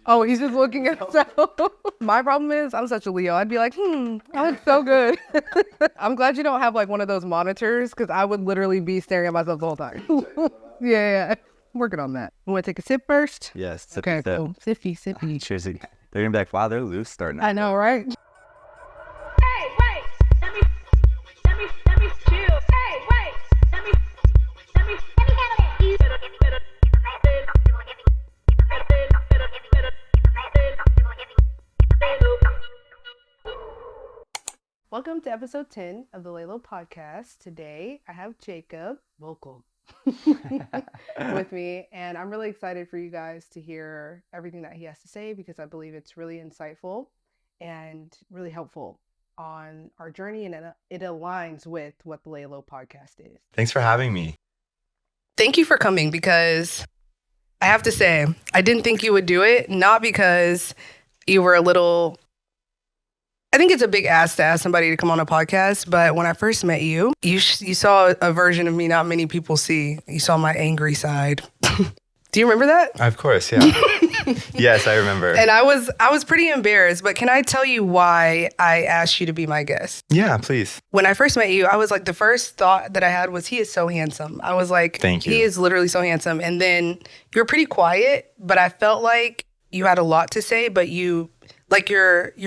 Oh, he's just looking at himself. My problem is I'm such a Leo. I'd be like, I look so good. I'm glad you don't have like one of those monitors because I would literally be staring at myself the whole time. Yeah. I'm working on that. You want to take a sip first? Yes. Okay, cool. Sippy. Cheers. They're going to be like, wow, they're loose starting out. I know, right? Hey, wait, let me chill. Hey, wait, let me handle it. Welcome to episode 10 of the Laylo podcast. Today I have Jacob Völkel with me, and I'm really excited for you guys to hear everything that he has to say because I believe it's really insightful and really helpful on our journey, and it aligns with what the Laylo podcast is. Thanks for having me. Thank you for coming because I have to say, I didn't think you would do it, not because you were a little... I think it's a big ask to ask somebody to come on a podcast, but when I first met you, you saw a version of me not many people see. You saw my angry side. Do you remember that? Of course, yeah. Yes, I remember. And I was pretty embarrassed, but can I tell you why I asked you to be my guest? Yeah, please. When I first met you, I was like, the first thought that I had was, he is so handsome. I was like, thank you. He is literally so handsome. And then you were pretty quiet, but I felt like you had a lot to say, but your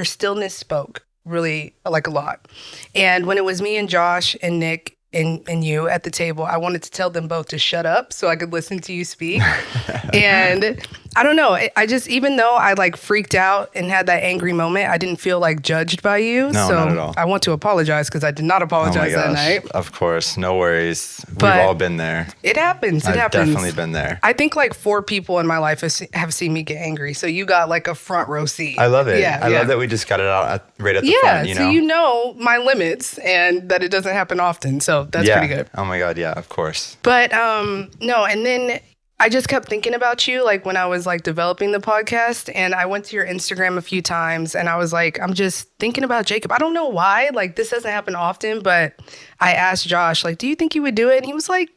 stillness spoke really like a lot. And when it was me and Josh and Nick and you at the table, I wanted to tell them both to shut up so I could listen to you speak. And I don't know, I just, even though I like freaked out and had that angry moment, I didn't feel like judged by you. No, so not at all. I want to apologize because I did not apologize that night. Of course, no worries. But we've all been there. It happens. I've definitely been there. I think like 4 people in my life have seen me get angry. So you got like a front row seat. I love it. Yeah, I love that we just got it out right at the front, so you know my limits and that it doesn't happen often. So that's pretty good. Oh my God, yeah, of course. But no, and then I just kept thinking about you like when I was like developing the podcast, and I went to your Instagram a few times and I was like, I'm just thinking about Jacob. I don't know why, like this doesn't happen often, but I asked Josh, like, do you think you would do it? And he was like,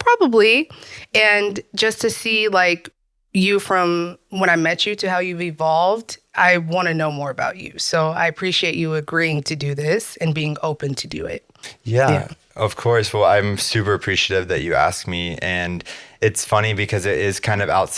probably. And just to see like you from when I met you to how you've evolved, I want to know more about you. So I appreciate you agreeing to do this and being open to do it. Yeah. Of course. Well, I'm super appreciative that you asked me. And it's funny because it is kind of it's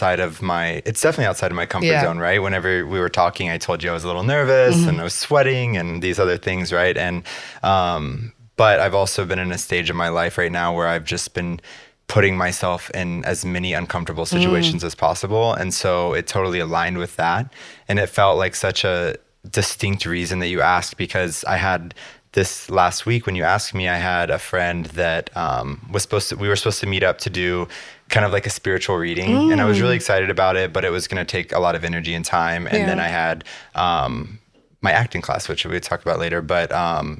definitely outside of my comfort zone, right? Whenever we were talking, I told you I was a little nervous and I was sweating and these other things, right? And, but I've also been in a stage of my life right now where I've just been putting myself in as many uncomfortable situations as possible. And so it totally aligned with that. And it felt like such a distinct reason that you asked, because I had this last week when you asked me, I had a friend that we were supposed to meet up to do kind of like a spiritual reading. And I was really excited about it, but it was going to take a lot of energy and time. And then I had my acting class, which we'll talk about later, but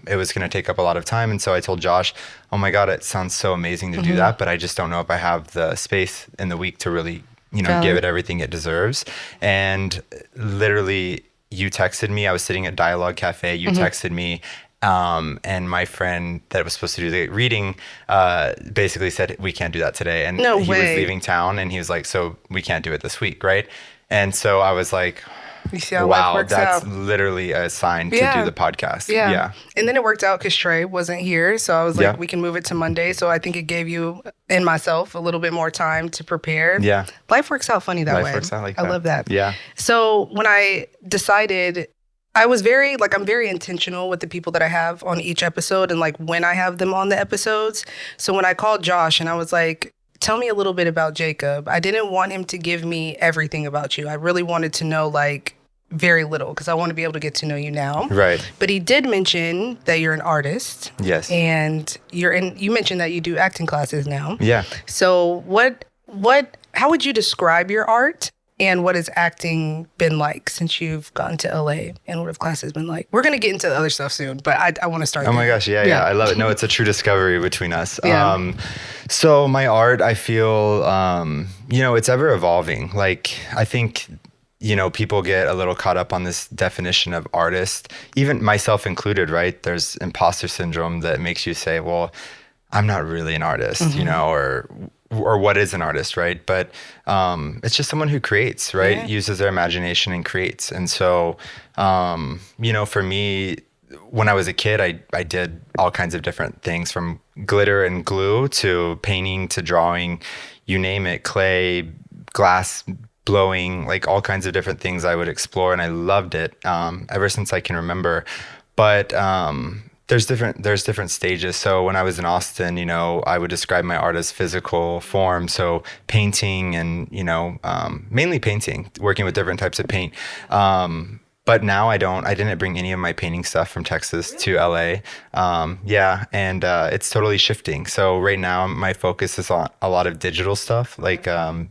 it was going to take up a lot of time. And so I told Josh, oh my God, it sounds so amazing to do that, but I just don't know if I have the space in the week to really, give it everything it deserves. And literally you texted me, I was sitting at Dialogue Cafe, you texted me, and my friend that was supposed to do the reading basically said, we can't do that today. And he was leaving town and he was like, so we can't do it this week, right? And so I was like, you see how wow, life works that's out. Literally a sign to do the podcast. Yeah. And then it worked out because Trey wasn't here. So I was like, we can move it to Monday. So I think it gave you and myself a little bit more time to prepare. Yeah. Life works out funny that way. Life works out like that. I love that. Yeah. So when I decided, I was I'm very intentional with the people that I have on each episode and like when I have them on the episodes. So when I called Josh and I was like, tell me a little bit about Jacob, I didn't want him to give me everything about you. I really wanted to know like very little because I want to be able to get to know you now. Right. But he did mention that you're an artist. Yes. And you mentioned that you do acting classes now. Yeah. So how would you describe your art? And what has acting been like since you've gotten to LA? And what have classes been like? We're going to get into the other stuff soon, but I want to start there. My gosh, yeah. I love it. No, it's a true discovery between us. Yeah. So my art, I feel, it's ever evolving. Like, I think, people get a little caught up on this definition of artist, even myself included, right? There's imposter syndrome that makes you say, well, I'm not really an artist, or or what is an artist, right? But it's just someone who creates, right? Yeah. Uses their imagination and creates. And so, for me, when I was a kid, I did all kinds of different things, from glitter and glue to painting to drawing, you name it, clay, glass blowing, like all kinds of different things I would explore, and I loved it ever since I can remember. But there's different stages. So when I was in Austin, I would describe my art as physical form. So painting and, mainly painting, working with different types of paint. But now I didn't bring any of my painting stuff from Texas to LA. And it's totally shifting. So right now my focus is on a lot of digital stuff, like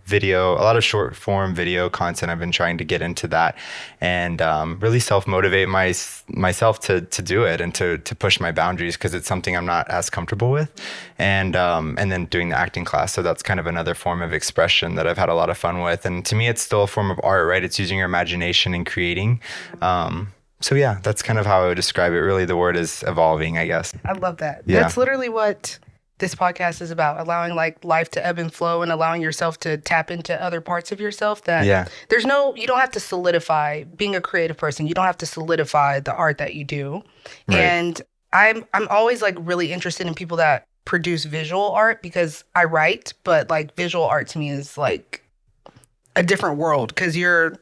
video, a lot of short form video content. I've been trying to get into that and really self-motivate myself to do it and to push my boundaries, because it's something I'm not as comfortable with. And then doing the acting class. So that's kind of another form of expression that I've had a lot of fun with. And to me, it's still a form of art, right? It's using your imagination and creating. So yeah, that's kind of how I would describe it. Really, the word is evolving, I guess. I love that. Yeah. That's literally what this podcast is about, allowing like life to ebb and flow and allowing yourself to tap into other parts of yourself that you don't have to solidify being a creative person. You don't have to solidify the art that you do. Right. And I'm always like really interested in people that produce visual art, because I write, but like visual art to me is like a different world, because you're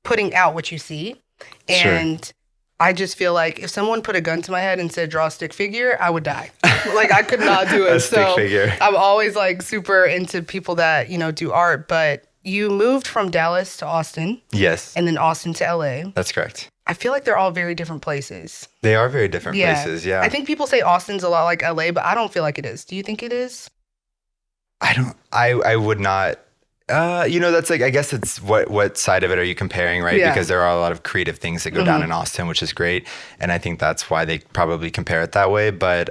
putting out what you see. And sure. I just feel like if someone put a gun to my head and said, draw a stick figure, I would die. Like, I could not do it. Stick figure. I'm always like super into people that, do art. But you moved from Dallas to Austin. Yes. And then Austin to LA. That's correct. I feel like they're all very different places. They are very different places, yeah. I think people say Austin's a lot like LA, but I don't feel like it is. Do you think it is? I would not. That's like, I guess it's what side of it are you comparing, right? Yeah. Because there are a lot of creative things that go down in Austin, which is great. And I think that's why they probably compare it that way. But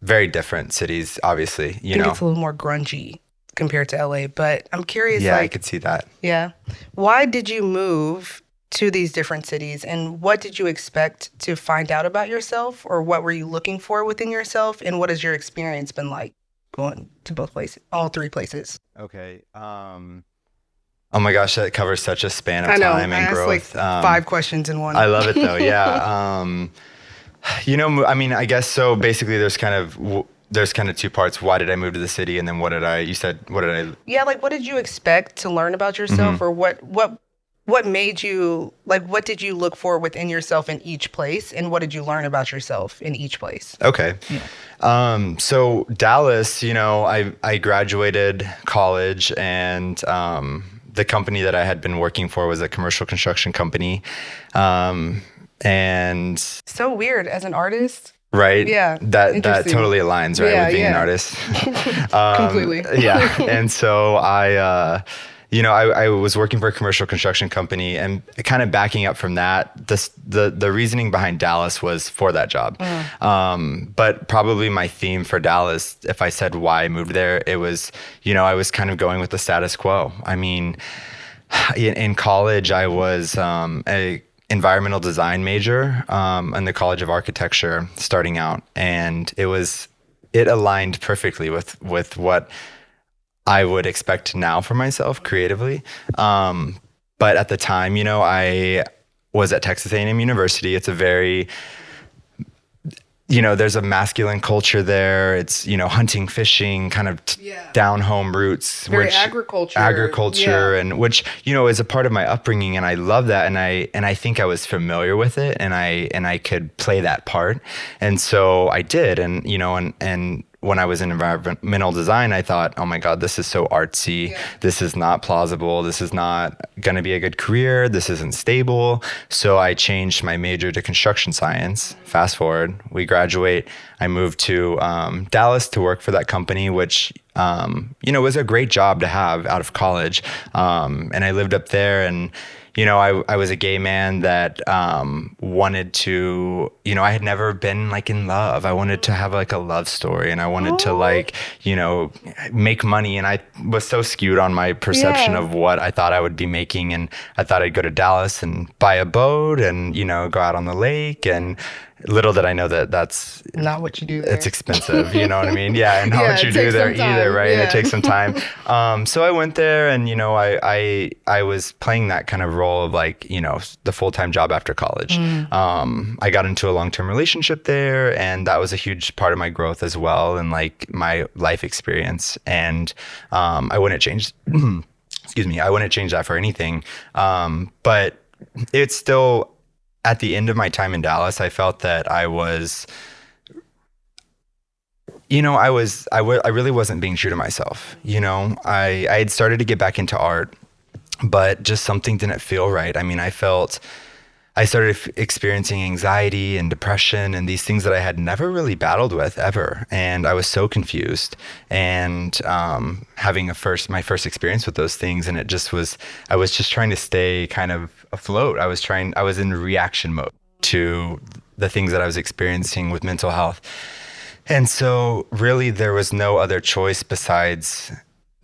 very different cities, obviously. I think it's a little more grungy compared to LA. But I'm curious. Yeah, I could see that. Yeah. Why did you move to these different cities? And what did you expect to find out about yourself? Or what were you looking for within yourself? And what has your experience been like going to both places, all three places? Okay. Oh my gosh, that covers such a span of time and growth. Like 5 questions in one. I love it though. Yeah. I guess so. Basically, there's kind of 2 parts. Why did I move to the city? And then what did I? Yeah, like what did you expect to learn about yourself, or what made you, like, what did you look for within yourself in each place, and what did you learn about yourself in each place? Okay. Yeah. So Dallas, I graduated college, and the company that I had been working for was a commercial construction company. And so weird as an artist. Right. Yeah. That totally aligns, right, with being an artist. Completely. Yeah. And so I was working for a commercial construction company, and kind of backing up from that, the reasoning behind Dallas was for that job. But probably my theme for Dallas, if I said why I moved there, it was, I was kind of going with the status quo. I mean, in college, I was a environmental design major in the College of Architecture starting out. And it aligned perfectly with what I would expect now for myself creatively. But at the time, I was at Texas A&M University. It's a very, there's a masculine culture there. It's, hunting, fishing, kind of down home roots. Very agriculture. And which, is a part of my upbringing. And I love that. And I think I was familiar with it, and I could play that part. And so I did. And, and when I was in environmental design, I thought, oh my God, this is so artsy. Yeah. This is not plausible. This is not going to be a good career. This isn't stable. So I changed my major to construction science. Fast forward, we graduate. I moved to Dallas to work for that company, which, was a great job to have out of college. And I lived up there, and I was a gay man that wanted to, I had never been like in love. I wanted to have like a love story, and I wanted to like, make money. And I was so skewed on my perception of what I thought I would be making. And I thought I'd go to Dallas and buy a boat and, go out on the lake and, little did I know that that's Not what you do there. it's expensive, you know what I mean? Yeah, and not Yeah, what you it do takes there some time. either, right? And Yeah. it takes some time. So I went there, and I was playing that kind of role of like, the full-time job after college. I got into a long-term relationship there, and that was a huge part of my growth as well, and like my life experience. And I wouldn't change. Excuse me, I wouldn't change that for anything. But it's still, at the end of my time in Dallas, I felt that I was, I really wasn't being true to myself. I had started to get back into art, but just something didn't feel right. I mean, I started experiencing anxiety and depression and these things that I had never really battled with ever. And I was so confused, and having my first experience with those things. And I was just trying to stay kind of afloat. I was in reaction mode to the things that I was experiencing with mental health. And so really there was no other choice besides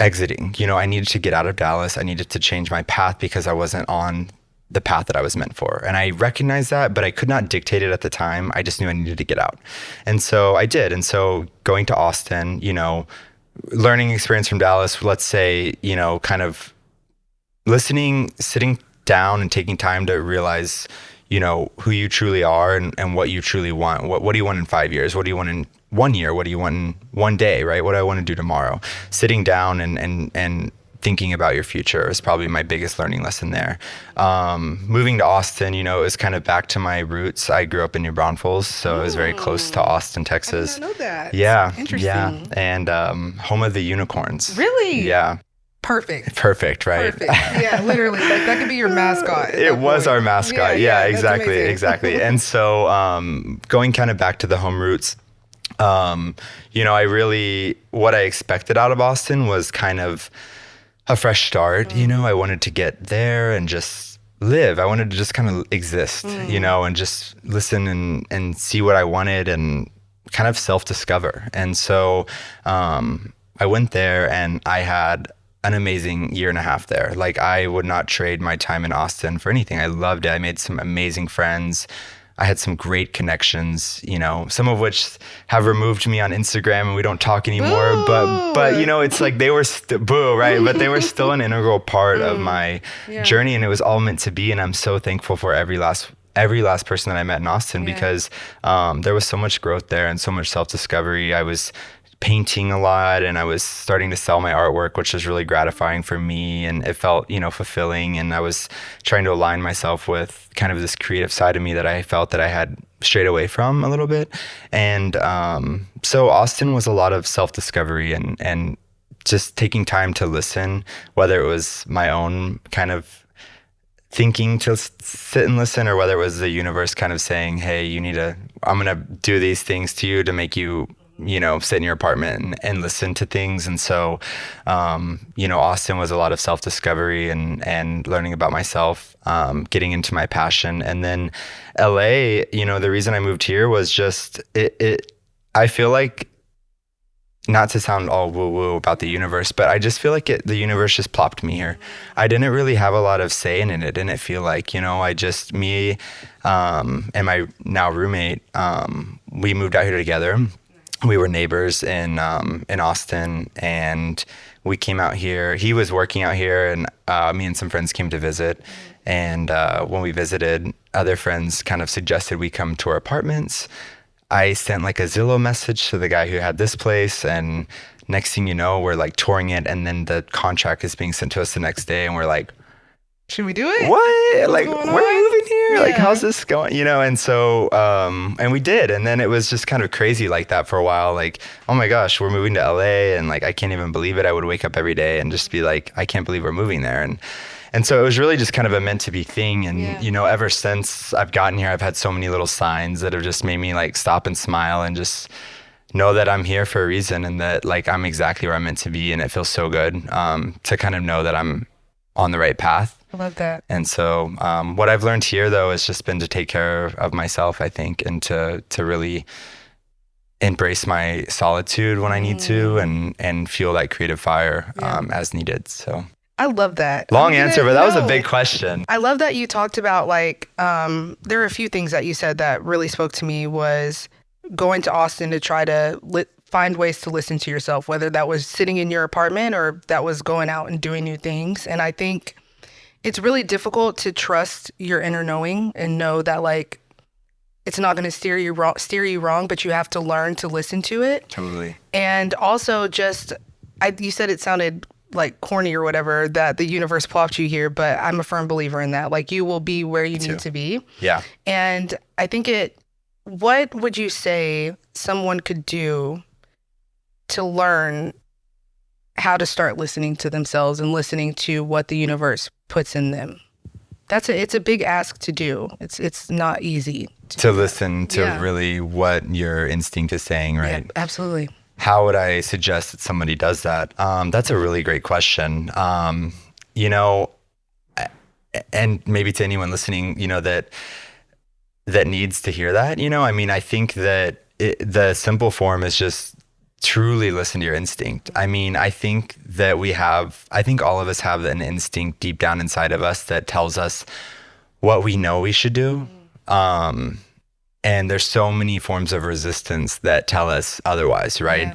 exiting. I needed to get out of Dallas. I needed to change my path because I wasn't on the path that I was meant for. And I recognized that, but I could not dictate it at the time. I just knew I needed to get out. And so I did. And so going to Austin, learning experience from Dallas, let's say, kind of listening, sitting down and taking time to realize, who you truly are and what you truly want. What do you want in 5 years? What do you want in 1 year? What do you want in 1 day, right? What do I want to do tomorrow? Sitting down and thinking about your future is probably my biggest learning lesson there. Moving to Austin, it was kind of back to my roots. I grew up in New Braunfels, so it was very close to Austin, Texas. I did not know that. Yeah. Interesting. Yeah. And home of the unicorns. Really? Yeah. Perfect, right? Perfect. Yeah, literally. Like that could be your mascot. It was our mascot. Yeah, that's amazing. exactly. And so going kind of back to the home roots, what I expected out of Austin was kind of a fresh start. I wanted to get there and just live. I wanted to just kind of exist, and just listen and see what I wanted and kind of self-discover. And so I went there, and I had an amazing year and a half there. Like, I would not trade my time in Austin for anything. I loved it. I made some amazing friends. I had some great connections, some of which have removed me on Instagram and we don't talk anymore. Boo. But it's like they were boo, right? But they were still an integral part of my journey, and it was all meant to be. And I'm so thankful for every last person that I met in Austin, because there was so much growth there and so much self-discovery. I was painting a lot, and I was starting to sell my artwork, which was really gratifying for me, and it felt, fulfilling. And I was trying to align myself with kind of this creative side of me that I felt that I had strayed away from a little bit. And so Austin was a lot of self-discovery and just taking time to listen, whether it was my own kind of thinking to sit and listen, or whether it was the universe kind of saying, hey, I'm going to do these things to you to make you sit in your apartment and listen to things. And so, Austin was a lot of self-discovery and learning about myself, getting into my passion. And then LA, the reason I moved here was just, I feel like, not to sound all woo-woo about the universe, but I just feel like the universe just plopped me here. I didn't really have a lot of say in it. It didn't feel like, me and my now roommate, we moved out here together. We were neighbors in Austin, and we came out here. He was working out here, and me and some friends came to visit. And when we visited, other friends kind of suggested we come to our apartments. I sent like a Zillow message to the guy who had this place, and next thing you know, we're like touring it, and then the contract is being sent to us the next day, and we're like, should we do it? What? Like, going we're on? moving here? Like, Yeah. how's this going? And so, and we did. And then it was just kind of crazy like that for a while. Like, oh my gosh, we're moving to LA, and like, I can't even believe it. I would wake up every day and just be like, I can't believe we're moving there. And so it was really just kind of a meant to be thing. And, ever since I've gotten here, I've had so many little signs that have just made me like stop and smile and just know that I'm here for a reason, and that like, I'm exactly where I'm meant to be. And it feels so good to kind of know that I'm on the right path. I love that. And so what I've learned here, though, has just been to take care of myself, I think, and to really embrace my solitude when I need to, and feel that creative fire as needed. So I love that. Long answer, but that was a big question. I love that you talked about like there are a few things that you said that really spoke to me was going to Austin to try to find ways to listen to yourself, whether that was sitting in your apartment or that was going out and doing new things. And I think it's really difficult to trust your inner knowing and know that like it's not going to steer you wrong, but you have to learn to listen to it. Totally. And also just you said it sounded like corny or whatever, that the universe plopped you here, but I'm a firm believer in that. Like you will be where you need to be. Yeah. And I think what would you say someone could do to learn how to start listening to themselves and listening to what the universe puts in them? It's a big ask to do. It's not easy to listen to really what your instinct is saying, right? Yeah, absolutely. How would I suggest that somebody does that? That's a really great question. You know, and maybe to anyone listening, you know, that needs to hear that, you know, I mean, I think that the simple form is just truly listen to your instinct. I mean, I think all of us have an instinct deep down inside of us that tells us what we know we should do. And there's so many forms of resistance that tell us otherwise, right? Yeah.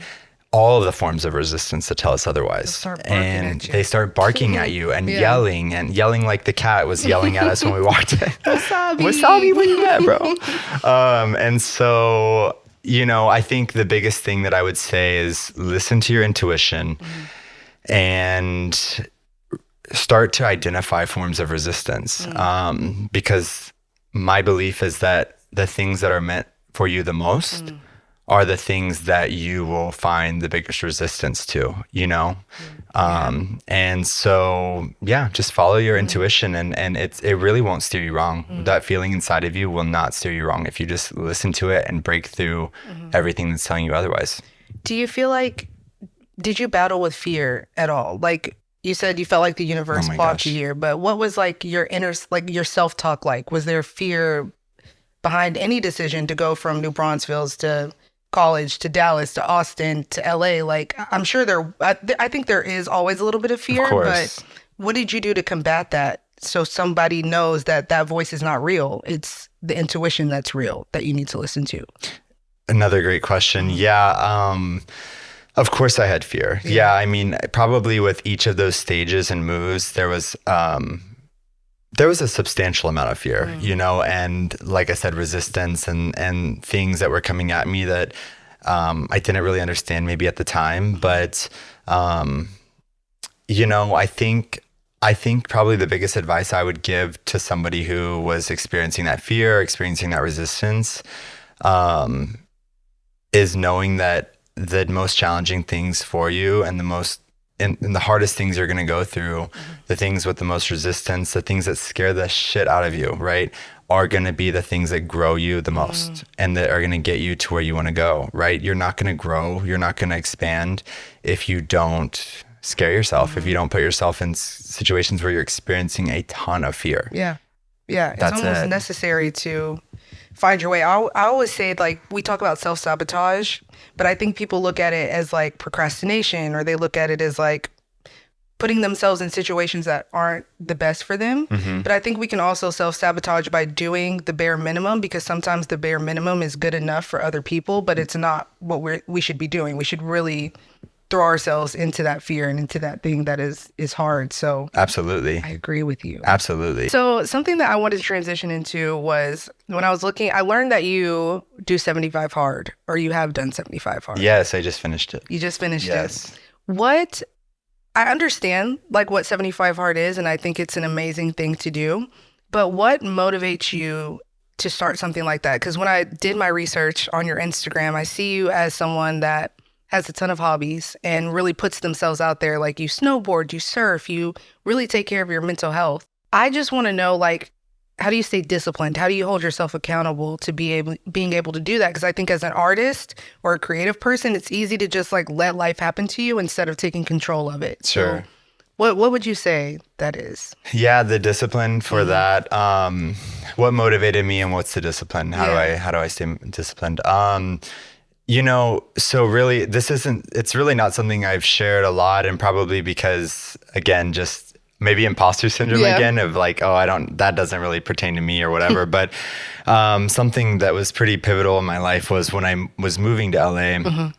All of the forms of resistance that tell us otherwise. They start barking at you and yelling like the cat was yelling at us when we walked in. Wasabi, where you at, bro? And so, you know, I think the biggest thing that I would say is listen to your intuition and start to identify forms of resistance. Because my belief is that the things that are meant for you the most are the things that you will find the biggest resistance to, you know? And so, just follow your intuition and it really won't steer you wrong. That feeling inside of you will not steer you wrong if you just listen to it and break through everything that's telling you otherwise. Do you feel like, did you battle with fear at all? Like you said, you felt like the universe blocked you here, but what was like your inner, like your self-talk like? Was there fear behind any decision to go from New Braunfels to college to Dallas to Austin to LA? Like I'm sure I think there is always a little bit of fear, but what did you do to combat that so somebody knows that voice is not real? It's the intuition that's real that you need to listen to. Another great question. Of course I had fear. I mean, probably with each of those stages and moves, there was a substantial amount of fear, you know, and like I said, resistance and things that were coming at me that I didn't really understand maybe at the time. But, you know, I think probably the biggest advice I would give to somebody who was experiencing that fear, experiencing that resistance, is knowing that the most challenging things for you and the hardest things you're going to go through, the things with the most resistance, the things that scare the shit out of you, right, are going to be the things that grow you the most and that are going to get you to where you want to go, right? You're not going to grow, you're not going to expand if you don't scare yourself, if you don't put yourself in situations where you're experiencing a ton of fear. Yeah. It's almost necessary to find your way. I always say, like, we talk about self-sabotage, but I think people look at it as like procrastination, or they look at it as like putting themselves in situations that aren't the best for them. But I think we can also self-sabotage by doing the bare minimum, because sometimes the bare minimum is good enough for other people, but it's not what we should be doing. We should really throw ourselves into that fear and into that thing that is hard. So absolutely, I agree with you. Absolutely. So something that I wanted to transition into was when I was looking, I learned that you do 75 hard, or you have done 75 hard. Yes, I just finished it. You just finished it. What, I understand like what 75 hard is, and I think it's an amazing thing to do, but what motivates you to start something like that? Because when I did my research on your Instagram, I see you as someone that has a ton of hobbies and really puts themselves out there. Like, you snowboard, you surf, you really take care of your mental health. I just want to know, like, how do you stay disciplined? How do you hold yourself accountable to being able to do that? Because I think as an artist or a creative person, it's easy to just like let life happen to you instead of taking control of it. Sure. So what would you say that is? Yeah, the discipline for that. What motivated me and what's the discipline? How do I stay disciplined? You know, so really, it's really not something I've shared a lot, and probably because, again, just maybe imposter syndrome again of like, oh, that doesn't really pertain to me or whatever. But something that was pretty pivotal in my life was when I was moving to LA.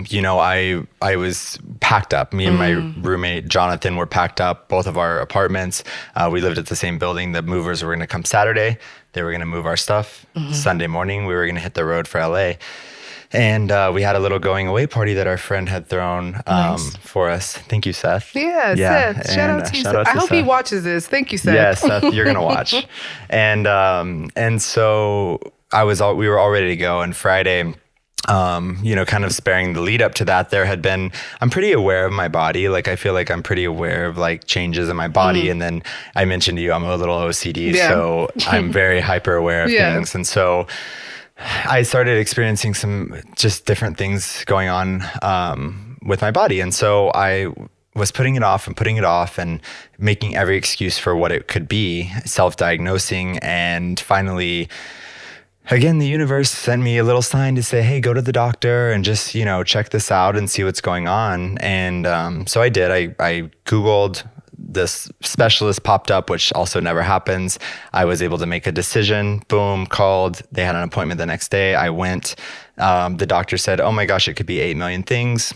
You know, I was packed up. Me and my roommate, Jonathan, were packed up, both of our apartments. We lived at the same building. The movers were going to come Saturday. They were going to move our stuff. Sunday morning, we were going to hit the road for LA. And we had a little going away party that our friend had thrown for us. Thank you, Seth. Yeah, Seth. Shout out to you, Seth. I hope he watches this. Thank you, Seth. Yeah, Seth, you're gonna watch. And so we were all ready to go. And Friday, you know, kind of sparing the lead up to that, I'm pretty aware of my body. Like, I feel like I'm pretty aware of like changes in my body. And then I mentioned to you, I'm a little OCD, so I'm very hyper aware of things. And so I started experiencing some just different things going on with my body. And so I was putting it off and making every excuse for what it could be, self-diagnosing. And finally, again, the universe sent me a little sign to say, hey, go to the doctor and just, you know, check this out and see what's going on. And so I did. I Googled. This specialist popped up, which also never happens. I was able to make a decision. Boom, called. They had an appointment the next day. I went. The doctor said, oh my gosh, it could be 8 million things,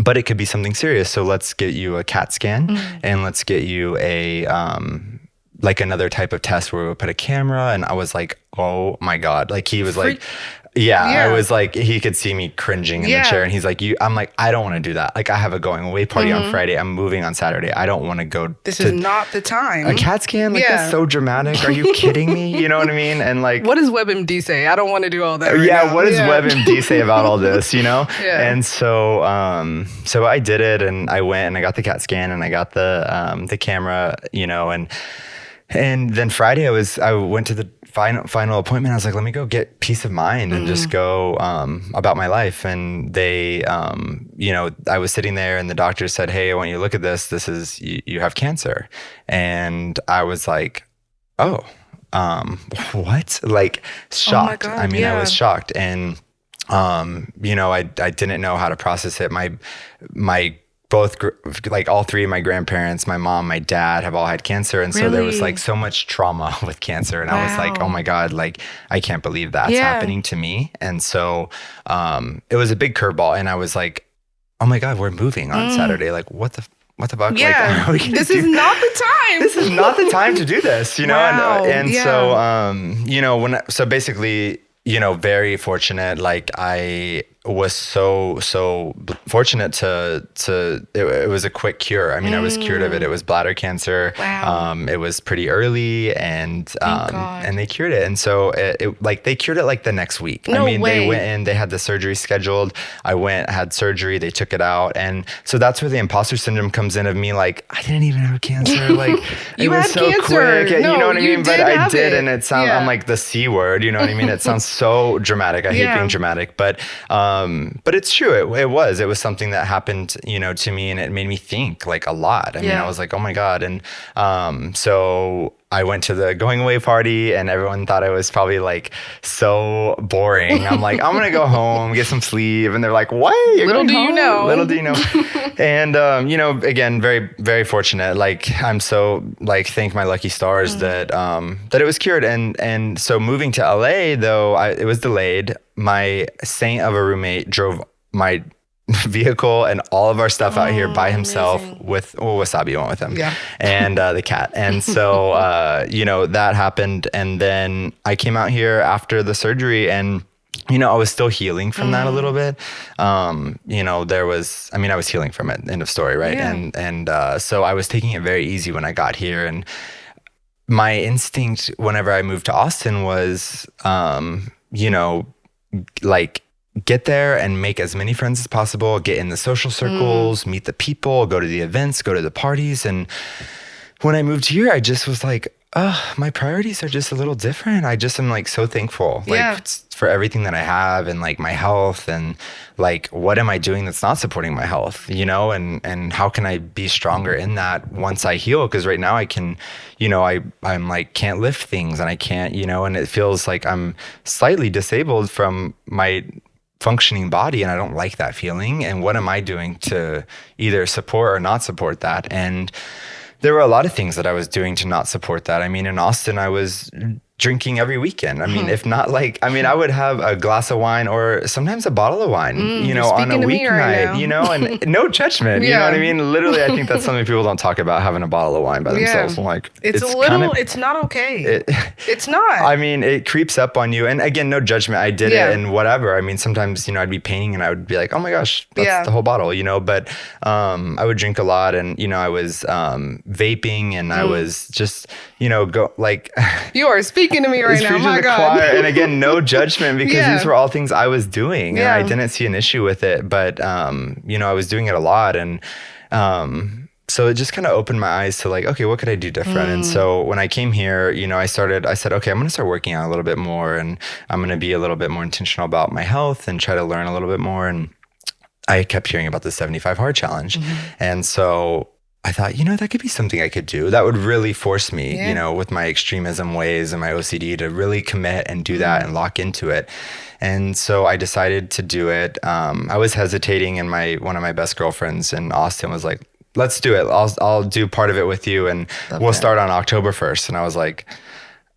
but it could be something serious. So let's get you a CAT scan and let's get you a like another type of test where we would put a camera. And I was like, oh my God. Like he was like, I was like, he could see me cringing in the chair, and he's like, I'm like, I don't want to do that. Like, I have a going away party on Friday. I'm moving on Saturday. I don't want to go. This is not the time. A CAT scan? Like, that's so dramatic. Are you kidding me? You know what I mean? And like, what does WebMD say? I don't want to do all that. What does WebMD say about all this? You know? And so, so I did it, and I went and I got the CAT scan and I got the camera, you know, and then Friday I went to the final appointment. I was like, let me go get peace of mind and just go about my life. And they, you know, I was sitting there and the doctor said, hey, I want you to look at this. This is, you have cancer. And I was like, oh, what? Like shocked. Oh my God, I mean, I was shocked. And, you know, I didn't know how to process it. My like all three of my grandparents, my mom, my dad have all had cancer. And so there was like so much trauma with cancer. And I was like, oh my God, like, I can't believe that's happening to me. And so it was a big curveball. And I was like, oh my God, we're moving on Saturday. Like, what the fuck? Yeah. Like, this is not the time. This is not the time to do this, you know? And so, you know, so basically, you know, very fortunate. Like, I was so fortunate to it was a quick cure. I mean, I was cured of it. It was bladder cancer. Wow. It was pretty early, and they cured it. And so it like they cured it like the next week. No way. They went in, they had the surgery scheduled. I went, had surgery, they took it out. And so that's where the imposter syndrome comes in of me like, I didn't even have cancer. Like it was so quick. No, you know what I mean? But I did, and it sounds I'm like the C word, you know what I mean? It sounds so dramatic. I hate being dramatic, but it's true. It was something that happened, you know, to me, and it made me think like a lot. I mean, I was like, oh my God. And so I went to the going away party, and everyone thought I was probably like so boring. I'm like, I'm gonna go home, get some sleep, and they're like, what? Little do you know. Little do you know. And you know, again, very, very fortunate. Like, I'm so like thank my lucky stars that it was cured. And so moving to LA though, it was delayed. My saint of a roommate drove my vehicle and all of our stuff out here by himself with Wasabi went with him and the cat. And so you know, that happened. And then I came out here after the surgery, and you know, I was still healing from that a little bit. You know, I was healing from it, end of story, right? And so I was taking it very easy when I got here. And my instinct whenever I moved to Austin was you know, like, get there and make as many friends as possible, get in the social circles, meet the people, go to the events, go to the parties. And when I moved here, I just was like, my priorities are just a little different. I just am like so thankful like for everything that I have, and like my health, and like, what am I doing that's not supporting my health, you know, and how can I be stronger in that once I heal? Because right now I can, you know, I'm like can't lift things, and I can't, you know, and it feels like I'm slightly disabled from my functioning body, and I don't like that feeling. And what am I doing to either support or not support that? And there were a lot of things that I was doing to not support that. I mean, in Austin, I was drinking every weekend. I mean, if not I would have a glass of wine or sometimes a bottle of wine, on a weeknight, and no judgment, you know what I mean? Literally, I think that's something people don't talk about, having a bottle of wine by themselves. I'm like, it's not okay. It's not. I mean, it creeps up on you. And again, no judgment. I did it and whatever. I mean, sometimes, I'd be painting and I would be like, oh my gosh, that's the whole bottle, but I would drink a lot and, I was vaping and I was just, go like. You are speaking to me right now. My God. Choir. And again, no judgment because these were all things I was doing and I didn't see an issue with it. But, I was doing it a lot. And so it just kind of opened my eyes to like, okay, what could I do different? And so when I came here, I said, okay, I'm going to start working out a little bit more and I'm going to be a little bit more intentional about my health and try to learn a little bit more. And I kept hearing about the 75 hard challenge. And so I thought, that could be something I could do. That would really force me, with my extremism ways and my OCD to really commit and do that and lock into it. And so I decided to do it. I was hesitating and one of my best girlfriends in Austin was like, let's do it. I'll do part of it with you and we'll start on October 1st. And I was like,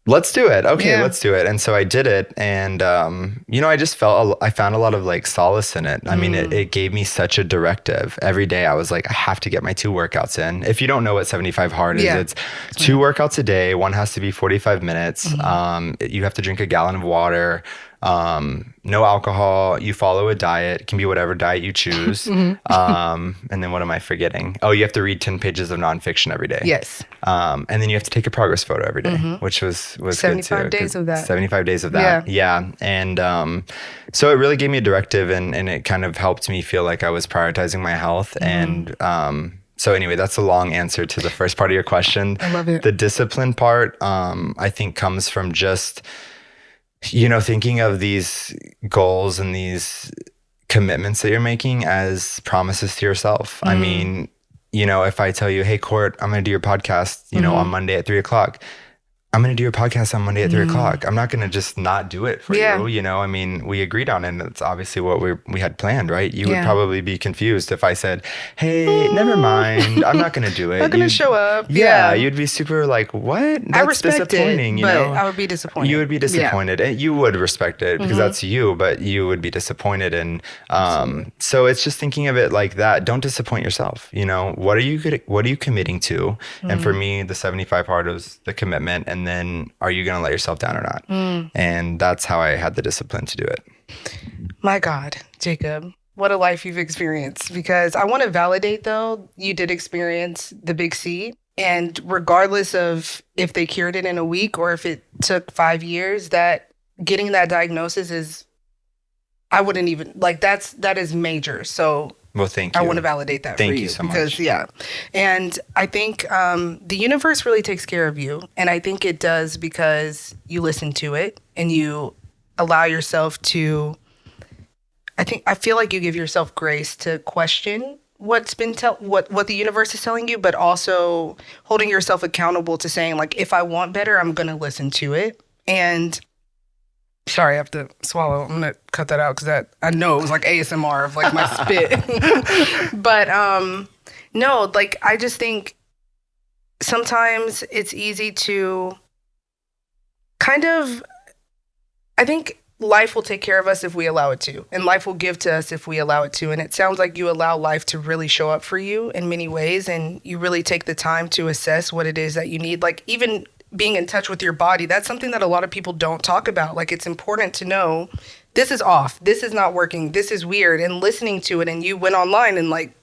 let's do it. Okay, let's do it. And so I did it. And, I just I found a lot of like solace in it. I mean, it gave me such a directive. Every day I was like, I have to get my 2 workouts in. If you don't know what 75 hard is, it's 2 workouts a day. One has to be 45 minutes. You have to drink a gallon of water. No alcohol. You follow a diet. It can be whatever diet you choose. And then what am I forgetting? Oh, you have to read 10 pages of nonfiction every day. Yes. And then you have to take a progress photo every day, which was 75 good too. days of that. 75 days of that. Yeah. And so it really gave me a directive and it kind of helped me feel like I was prioritizing my health. And so anyway, that's a long answer to the first part of your question. I love it. The discipline part, I think comes from just thinking of these goals and these commitments that you're making as promises to yourself. I mean, if I tell you, hey, Court, I'm going to do your podcast, on Monday at 3:00. I'm going to do your podcast on Monday at 3:00. I'm not going to just not do it for you. I mean, we agreed on it. And it's obviously what we had planned, right? You would probably be confused if I said, hey, never mind. I'm not going to do it. I'm not going to show up. Yeah. You'd be super like, what? That's I respect disappointing, it, but I would be disappointed. You would be disappointed. And you would respect it because that's you, but you would be disappointed. And so it's just thinking of it like that. Don't disappoint yourself. What are you committing to? And for me, the 75 hard was the commitment. And then are you going to let yourself down or not? And that's how I had the discipline to do it. My God, Jacob, what a life you've experienced. Because I want to validate, though, you did experience the big C. And regardless of if they cured it in a week or if it took 5 years, that getting that diagnosis is, I wouldn't even, like, that is major. So well, thank you. I want to validate that for you. Thank you so much. Because, and I think the universe really takes care of you. And I think it does because you listen to it and you allow yourself to, I feel like you give yourself grace to question what's been what the universe is telling you, but also holding yourself accountable to saying, like, if I want better, I'm going to listen to it. And sorry, I have to swallow. I'm going to cut that out because I know it was like ASMR of like my spit. But no, like I just think sometimes it's easy to I think life will take care of us if we allow it to, and life will give to us if we allow it to. And it sounds like you allow life to really show up for you in many ways, and you really take the time to assess what it is that you need. Like even being in touch with your body, that's something that a lot of people don't talk about. Like it's important to know this is off, this is not working, this is weird, and listening to it. And you went online and like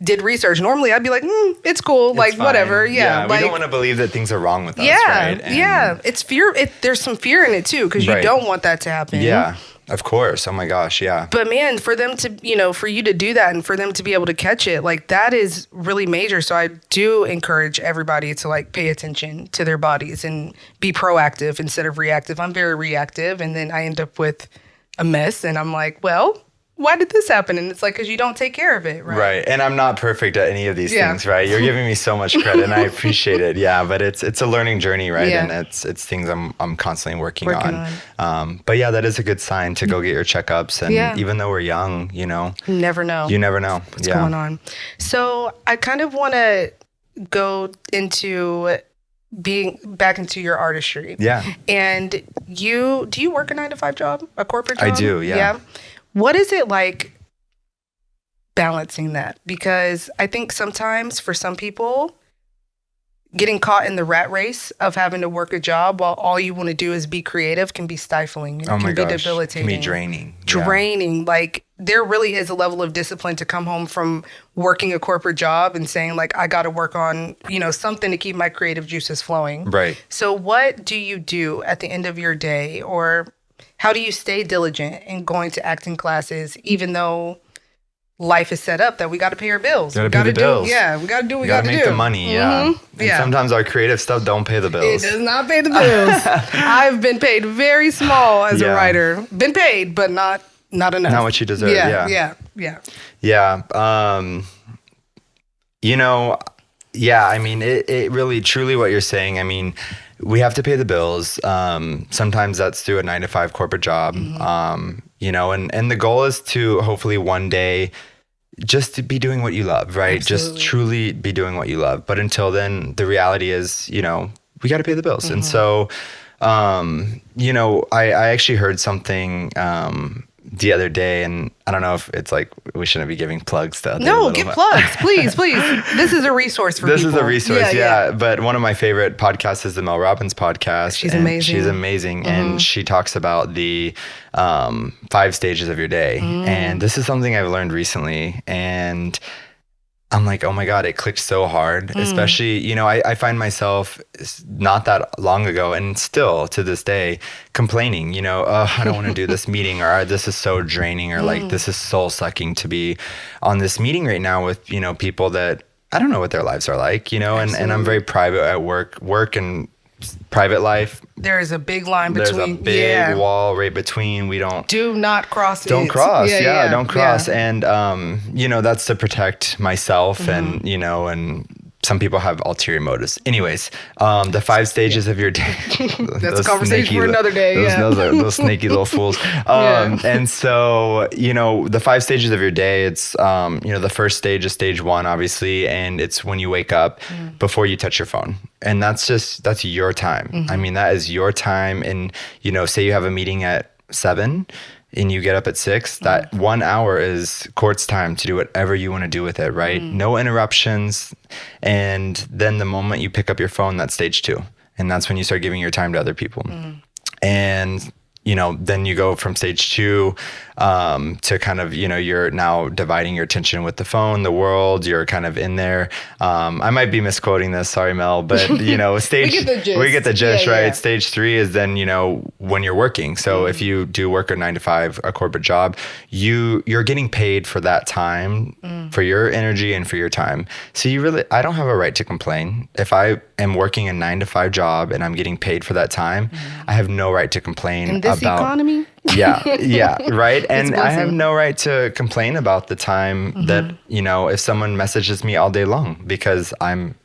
did research. Normally I'd be like, it's cool, it's like fine. Whatever. Yeah. We don't want to believe that things are wrong with us. Right? And it's fear. There's some fear in it too, because you don't want that to happen. Yeah. Of course. Oh my gosh. Yeah. But man, for them to, for you to do that and for them to be able to catch it, like that is really major. So I do encourage everybody to like pay attention to their bodies and be proactive instead of reactive. I'm very reactive, and then I end up with a mess, and I'm like, well, why did this happen? And it's like, because you don't take care of it, right? Right. And I'm not perfect at any of these things, right? You're giving me so much credit, and I appreciate it. Yeah. But it's a learning journey, right? Yeah. And it's things I'm constantly working on. But yeah, that is a good sign to go get your checkups. And even though we're young, you never know. You never know what's going on. So I kind of want to go into being back into your artistry. Yeah. And do you work a 9-to-5 job, a corporate job? I do, yeah. What is it like balancing that? Because I think sometimes for some people, getting caught in the rat race of having to work a job while all you want to do is be creative can be stifling. Oh my can be gosh. debilitating. It can be draining. Draining. Like, there really is a level of discipline to come home from working a corporate job and saying, like, I got to work on, something to keep my creative juices flowing. Right. So what do you do at the end of your day, or how do you stay diligent in going to acting classes, even though life is set up that we got to pay our bills? We got to pay the bills. We got to do what we got to do. Make the money, yeah. And sometimes our creative stuff don't pay the bills. It does not pay the bills. I've been paid very small as a writer. Been paid, but not enough. Not what you deserve. Yeah. I mean, it really, truly what you're saying. I mean, we have to pay the bills. Sometimes that's through a 9-to-5 corporate job. And the goal is to hopefully one day just to be doing what you love, right? Absolutely. Just truly be doing what you love. But until then, the reality is, we got to pay the bills. And so, I actually heard something the other day, and I don't know if it's like we shouldn't be giving plugs to other No, give plugs, please. This is a resource for people. This is a resource, yeah. But one of my favorite podcasts is the Mel Robbins podcast. She's amazing. And she talks about the 5 stages of your day. And this is something I've learned recently. And I'm like, oh my God, it clicked so hard. Especially, I find myself not that long ago and still to this day complaining, I don't want to do this meeting, or this is so draining, or like, this is soul sucking to be on this meeting right now with, people that I don't know what their lives are like, and I'm very private at work and private life. There is a big line between. There's a big wall right between. We don't. Do not cross it. Don't cross. Don't cross. Yeah. And, that's to protect myself and, and some people have ulterior motives. Anyways, the 5 stages of your day. That's a conversation for another day. Those snaky little fools. And so, the 5 stages of your day, it's, the first stage is stage 1, obviously. And it's when you wake up before you touch your phone. And that's your time. I mean, that is your time. And, say you have a meeting at 7 and you get up at 6, that 1 hour is Court's time to do whatever you want to do with it, right? No interruptions. And then the moment you pick up your phone, that's stage 2. And that's when you start giving your time to other people. And, then you go from stage 2 to kind of, you're now dividing your attention with the phone, the world, you're kind of in there. I might be misquoting this, sorry, Mel, but, stage, we get the gist, right? Yeah. Stage 3 is then, when you're working. So if you do work a 9-to-5, a corporate job, you're getting paid for that time, for your energy and for your time. So I don't have a right to complain. If I am working a 9-to-5 job and I'm getting paid for that time, I have no right to complain in this economy. Yeah, right. And I have no right to complain about the time that, if someone messages me all day long, because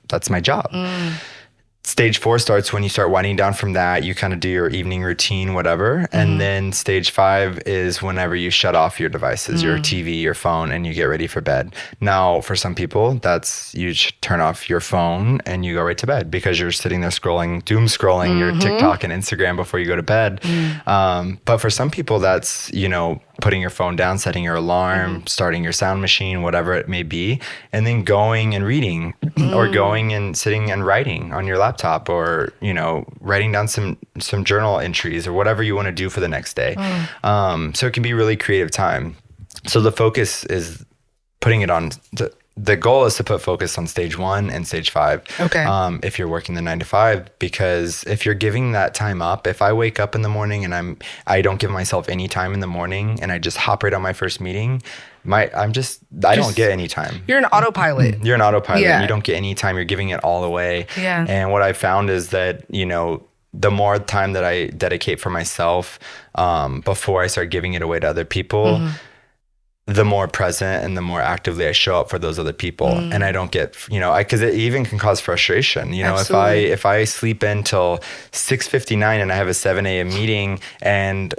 that's my job. Stage 4 starts when you start winding down from that. You kind of do your evening routine, whatever. And then stage 5 is whenever you shut off your devices, your TV, your phone, and you get ready for bed. Now, for some people, that's you turn off your phone and you go right to bed because you're sitting there doom scrolling your TikTok and Instagram before you go to bed. But for some people, that's, putting your phone down, setting your alarm, starting your sound machine, whatever it may be, and then going and reading or going and sitting and writing on your laptop, or, writing down some journal entries or whatever you want to do for the next day. So it can be really creative time. So the focus is putting it on the goal is to put focus on stage 1 and stage 5. Okay. If you're working the 9-to-5, because if you're giving that time up, if I wake up in the morning and I don't give myself any time in the morning and I just hop right on my first meeting, I don't get any time. You're an autopilot. You're an autopilot. Yeah. You don't get any time. You're giving it all away. Yeah. And what I found is that, the more time that I dedicate for myself, before I start giving it away to other people, the more present and the more actively I show up for those other people. And I don't get, because it even can cause frustration. Absolutely. if I sleep in till 6:59 and I have a 7 a.m. meeting and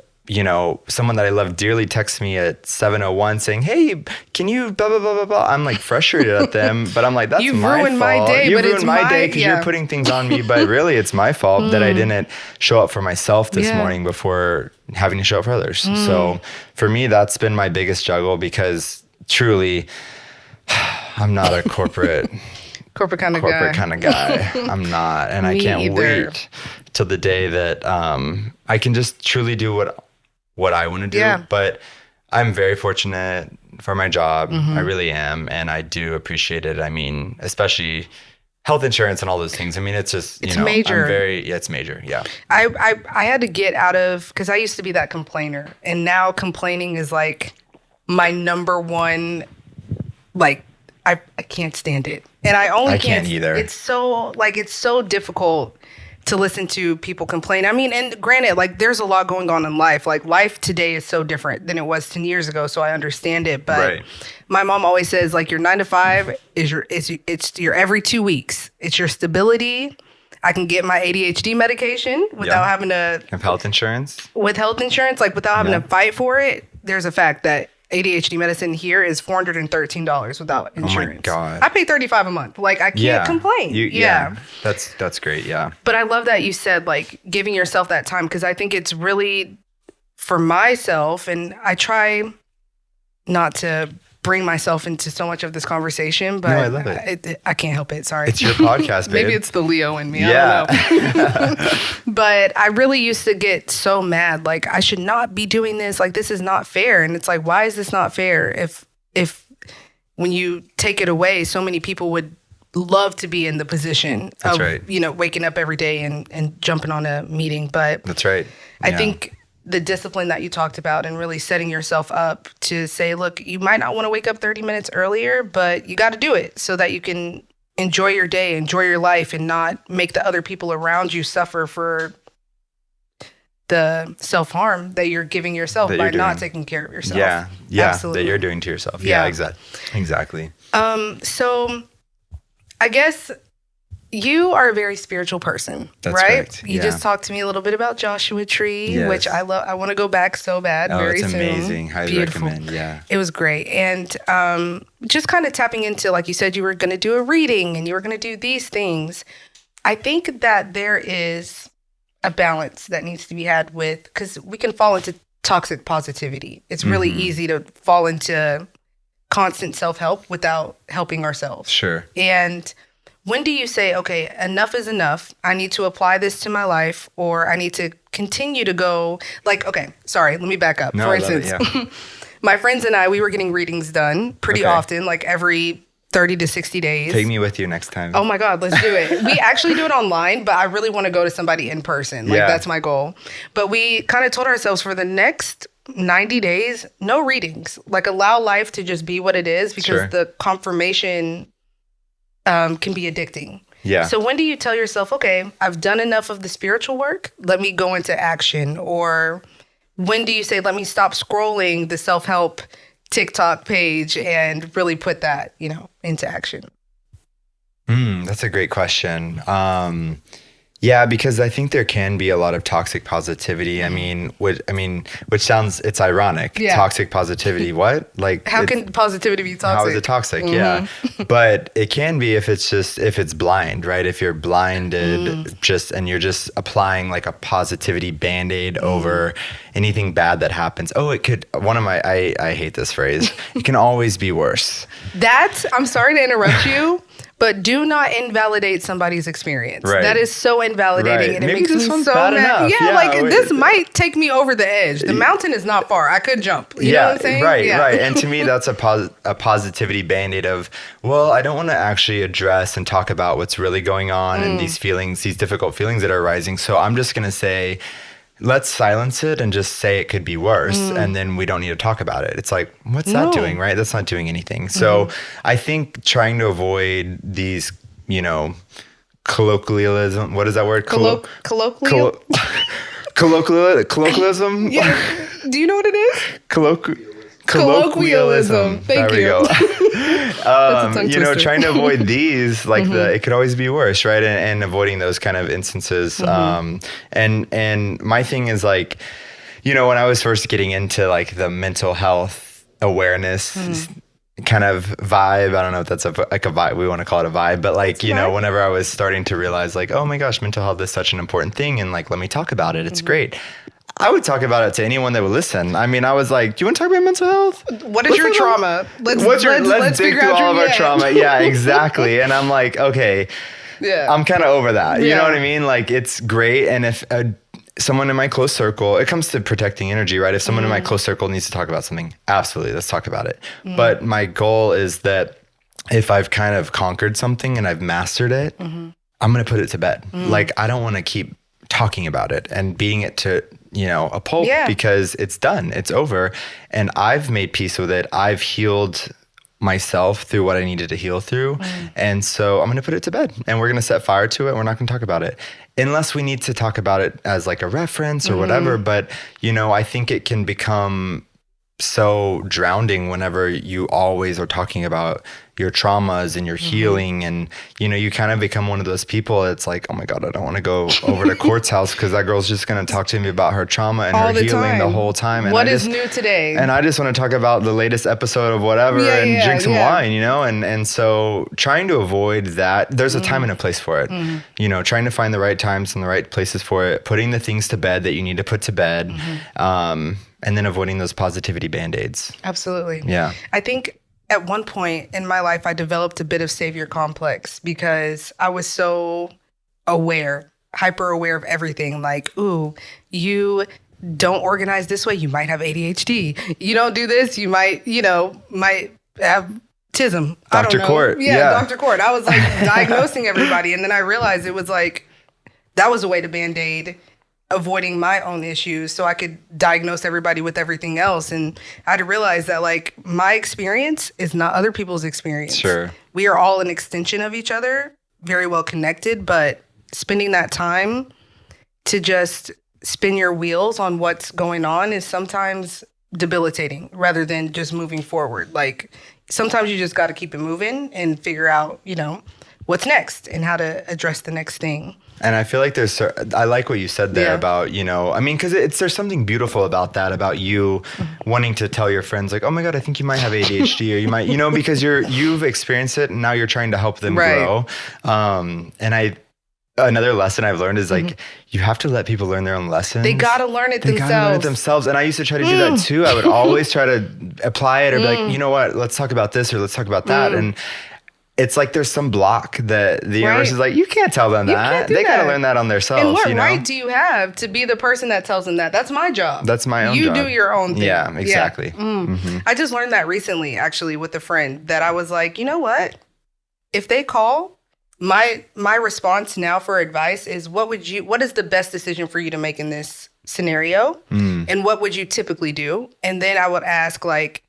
someone that I love dearly texts me at 7:01 saying, "Hey, can you blah blah blah blah blah?" I'm like frustrated at them, but I'm like, that's You've my ruined fault. my day, You've but ruined it's my my- day because yeah. you're putting things on me. But really, it's my fault that I didn't show up for myself this Yeah. morning before having to show up for others. So for me, that's been my biggest struggle because truly, I'm not a corporate Kind of guy. I'm not, and I Me can't either. wait till the day that I can just truly do what I want to do. Yeah. But I'm very fortunate for my job. Mm-hmm. I really am, and I do appreciate it. I mean, especially health insurance and all those things. I mean, it's just It's major. it's major. Yeah. I had to get out of, because I used to be that complainer, and now complaining is like my number one, like I can't stand it, and I can't either. It's so difficult to listen to people complain. I mean, and granted, like there's a lot going on in life. Like life today is so different than it was 10 years ago, so I understand it. But Right. my mom always says, like, your 9 to 5 is it's your every 2 weeks. It's your stability. I can get my ADHD medication without having to, Have health insurance. with health insurance, like without having Yeah. to fight for it. There's a fact that ADHD medicine here is $413 without insurance. God. I pay $35 a month. Like I can't complain. Yeah. That's great. Yeah. But I love that you said like giving yourself that time, because I think it's really for myself, and I try not to bring myself into so much of this conversation, but No, I love it. I can't help it. Sorry. It's your podcast, babe. Maybe it's the Leo in me. Yeah. I don't know. But I really used to get so mad. Like, I should not be doing this. Like, this is not fair. And it's like, why is this not fair? If when you take it away, so many people would love to be in the position That's of, right. waking up every day and jumping on a meeting. But That's right. I Yeah. think the discipline that you talked about and really setting yourself up to say, look, you might not want to wake up 30 minutes earlier, but you got to do it so that you can enjoy your day, enjoy your life, and not make the other people around you suffer for the self-harm that you're giving yourself That by you're not doing. taking care of yourself. Yeah. Absolutely. That you're doing to yourself. Yeah. Yeah, exactly. So I guess you are a very spiritual person, That's right? correct, You yeah. just talked to me a little bit about Joshua Tree, Yes. which I love. I want to go back so bad Oh, very it's soon. amazing. Highly Beautiful. recommend. Yeah. It was great. And just kind of tapping into, like you said, you were going to do a reading and you were going to do these things. I think that there is a balance that needs to be had with, because we can fall into toxic positivity. It's really easy to fall into constant self-help without helping ourselves. Sure. And when do you say, okay, enough is enough. I need to apply this to my life, or I need to continue to go, like, okay, sorry, let me back up. No, For I love it, instance, yeah. my friends and I, we were getting readings done pretty Okay. often, like every 30 to 60 days. Take me with you next time. Oh my God, let's do it. We actually do it online, but I really want to go to somebody in person. Like, Yeah. that's my goal. But we kind of told ourselves for the next 90 days, no readings. Like, allow life to just be what it is, because Sure. the confirmation can be addicting. Yeah. So when do you tell yourself, okay, I've done enough of the spiritual work, let me go into action? Or when do you say, let me stop scrolling the self-help TikTok page and really put that, into action? That's a great question. Yeah, because I think there can be a lot of toxic positivity. I mean, which sounds, it's ironic. Yeah. Toxic positivity. What? Like, How it's- can positivity be toxic? How is it toxic? Yeah. But it can be if it's blind, right? If you're blinded and you're just applying like a positivity band-aid over anything bad that happens. Oh, it could, I hate this phrase. It can always be worse. I'm sorry to interrupt you, but do not invalidate somebody's experience. Right. That is so invalidating, Right. and it Maybe makes this me one's so bad mad. enough. Yeah, Yeah, like wait. this might take me over the edge. The mountain is not far. I could jump. You know what I'm saying? Right, Yeah. right. And to me, that's a positivity band-aid of, well, I don't want to actually address and talk about what's really going on and these feelings, these difficult feelings that are arising. So I'm just going to say, let's silence it and just say it could be worse. And then we don't need to talk about it. It's like, what's No. that doing, right? That's not doing anything. So I think trying to avoid these, colloquialism, what is that word? Colloquial? Colloquialism? Yeah. Do you know what it is? Colloquialism. Thank There we you. go. That's a tongue twister. Trying to avoid these, like it could always be worse, right? And avoiding those kind of instances. And my thing is like, when I was first getting into like the mental health awareness kind of vibe, I don't know if that's like a vibe, we want to call it a vibe, but like, whenever I was starting to realize like, oh my gosh, mental health is such an important thing. And like, let me talk about it. It's great. I would talk about it to anyone that would listen. I mean, I was like, do you want to talk about mental health? What is your trauma? Let's dig through all of our trauma. Yeah, exactly. And I'm like, okay, I'm kind of over that. You know what I mean? Like, it's great. And if someone in my close circle, it comes to protecting energy, right? If someone in my close circle needs to talk about something, absolutely, let's talk about it. But my goal is that if I've kind of conquered something and I've mastered it, I'm going to put it to bed. Like, I don't want to keep talking about it and beating it to, a pulp because it's done, it's over. And I've made peace with it. I've healed myself through what I needed to heal through. And so I'm going to put it to bed and we're going to set fire to it. We're not going to talk about it unless we need to talk about it as like a reference or whatever. But, I think it can become so drowning whenever you always are talking about your traumas and your healing. And, you kind of become one of those people. It's like, oh my God, I don't want to go over to Court's house because that girl's just going to talk to me about her trauma and her healing the whole time. And what is new today? And I just want to talk about the latest episode of whatever and drink some wine, and so trying to avoid that, there's a time and a place for it, trying to find the right times and the right places for it, putting the things to bed that you need to put to bed, and then avoiding those positivity Band-Aids. Absolutely. Yeah. I think at one point in my life, I developed a bit of savior complex because I was so hyper aware of everything. Like, ooh, you don't organize this way, you might have ADHD. You don't do this, you might have autism. Dr. Court. Yeah, Dr. Court. I was like diagnosing everybody. And then I realized it was like, that was a way to Band-Aid avoiding my own issues so I could diagnose everybody with everything else. And I had to realize that like my experience is not other people's experience. Sure. We are all an extension of each other, very well connected, but spending that time to just spin your wheels on what's going on is sometimes debilitating rather than just moving forward. Like sometimes you just got to keep it moving and figure out, what's next and how to address the next thing. And I feel like I like what you said there about, because there's something beautiful about that, about you wanting to tell your friends like, oh my God, I think you might have ADHD or you might, because you've experienced it and now you're trying to help them grow. And another lesson I've learned is like, you have to let people learn their own lessons. They got to learn it themselves. And I used to try to do that too. I would always try to apply it or be like, you know what, let's talk about this or let's talk about that. And it's like there's some block that the universe is like, you can't tell them that. They got to learn that on themselves. And what right do you have to be the person that tells them that? That's my job. That's my own job. You do your own thing. Yeah, exactly. Yeah. I just learned that recently, actually, with a friend that I was like, you know what? If they call, my response now for advice is, what is the best decision for you to make in this scenario? And what would you typically do? And then I would ask like,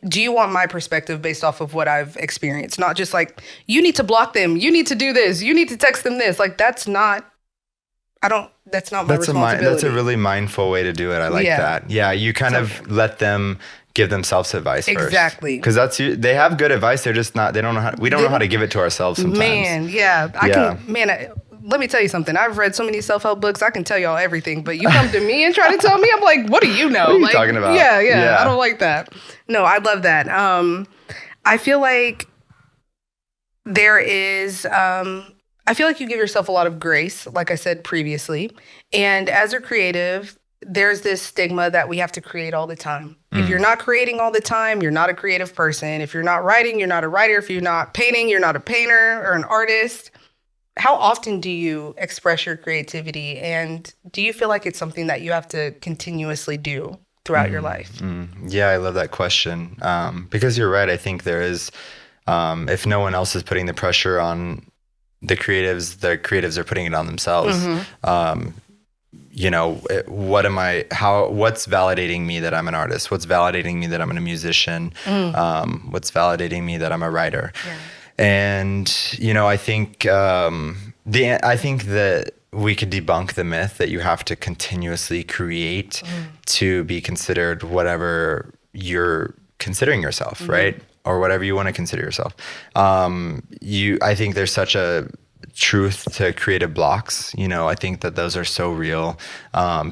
do you want my perspective based off of what I've experienced? Not just like, you need to block them. You need to do this. You need to text them this. Like, that's not my responsibility. That's a really mindful way to do it. I like that. Yeah. You kind of let them give themselves advice first. Exactly. Because they have good advice. They're just not, we don't know how to give it to ourselves sometimes. Man, yeah. Let me tell you something. I've read so many self-help books. I can tell y'all everything, but you come to me and try to tell me, I'm like, what do you know? What are you talking about? Yeah. I don't like that. No, I love that. I feel like there is, I feel like you give yourself a lot of grace, like I said previously. And as a creative, there's this stigma that we have to create all the time. If you're not creating all the time, you're not a creative person. If you're not writing, you're not a writer. If you're not painting, you're not a painter or an artist. How often do you express your creativity? And do you feel like it's something that you have to continuously do throughout your life? Yeah, I love that question. Because you're right. I think there is, if no one else is putting the pressure on the creatives are putting it on themselves. What's validating me that I'm an artist? What's validating me that I'm a musician? What's validating me that I'm a writer? Yeah. And, I think that we could debunk the myth that you have to continuously create to be considered whatever you're considering yourself, right? Or whatever you want to consider yourself. I think there's such a truth to creative blocks. You know, I think that those are so real.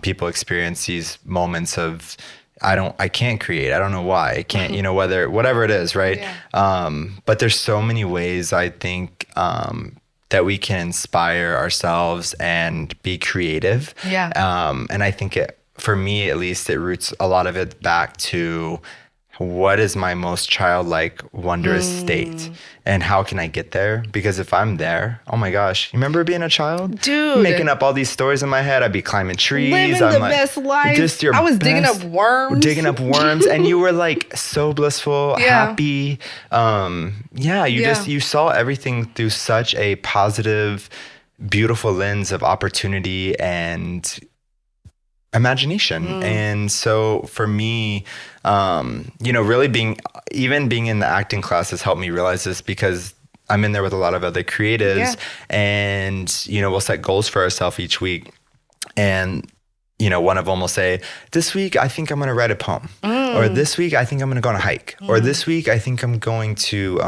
People experience these moments of, I can't create. I don't know why. I can't, you know, whatever it is, right? But there's so many ways I think that we can inspire ourselves and be creative. And I think for me, at least, it roots a lot of it back to what is my most childlike, wondrous state, and how can I get there? Because if I'm there, oh my gosh, you remember being a child? Dude. Making up all these stories in my head. I'd be climbing trees. Living the best life. I was digging up worms. Digging up worms. And you were like so blissful, happy. You saw everything through such a positive, beautiful lens of opportunity and imagination. And so for me, really being in the acting class has helped me realize this, because I'm in there with a lot of other creatives and, we'll set goals for ourselves each week. And, one of them will say, this week, I think I'm going to write a poem. Or this week, I think I'm going to go on a hike. Or this week, I think I'm going to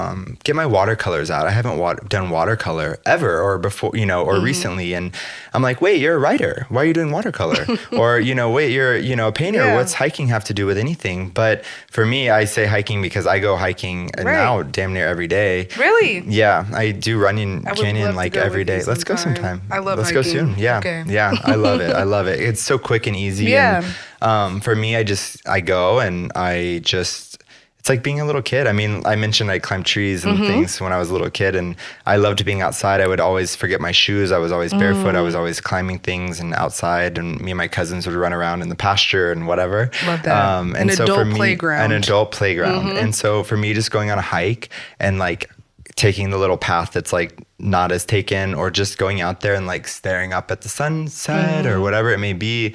get my watercolors out. I haven't done watercolor ever or before, or recently. And I'm like, wait, you're a writer. Why are you doing watercolor? Or, wait, you're, a painter. What's hiking have to do with anything? But for me, I say hiking because I go hiking now damn near every day. Really? Yeah. I do running canyon like every day. Let's go sometime. I love Let's hiking. go soon. Yeah. Okay. Yeah. I love it. I love it. It's so quick and easy. Yeah. And for me, I go and it's like being a little kid. I mean, I mentioned I climbed trees and things when I was a little kid, and I loved being outside. I would always forget my shoes. I was always barefoot. I was always climbing things and outside, and me and my cousins would run around in the pasture and whatever. Love that. An adult playground. And so for me, just going on a hike and like taking the little path that's like not as taken, or just going out there and like staring up at the sunset or whatever it may be,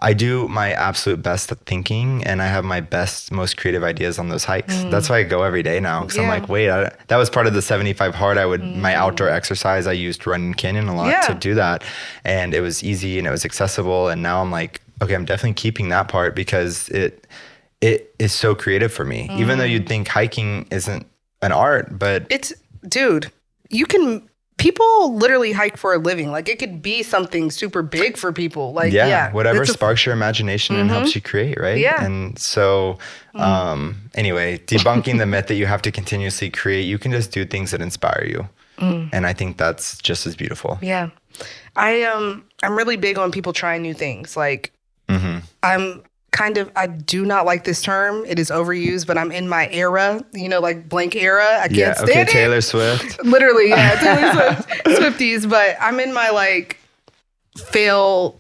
I do my absolute best at thinking, and I have my best, most creative ideas on those hikes. That's why I go every day now, because I'm like, wait, that was part of the 75 hard. My outdoor exercise, I used running canyon a lot to do that, and it was easy and it was accessible. And now I'm like, okay, I'm definitely keeping that part because it is so creative for me. Even though you'd think hiking isn't an art, but dude, people literally hike for a living. Like, it could be something super big for people. Like, whatever sparks your imagination and helps you create, right? Yeah. And so, anyway, debunking the myth that you have to continuously create, you can just do things that inspire you. And I think that's just as beautiful. Yeah. I'm really big on people trying new things. Like, I do not like this term. It is overused, but I'm in my era, like blank era. I can't stand it. Taylor Swift. Literally, Taylor Swift, Swifties. But I'm in my like fail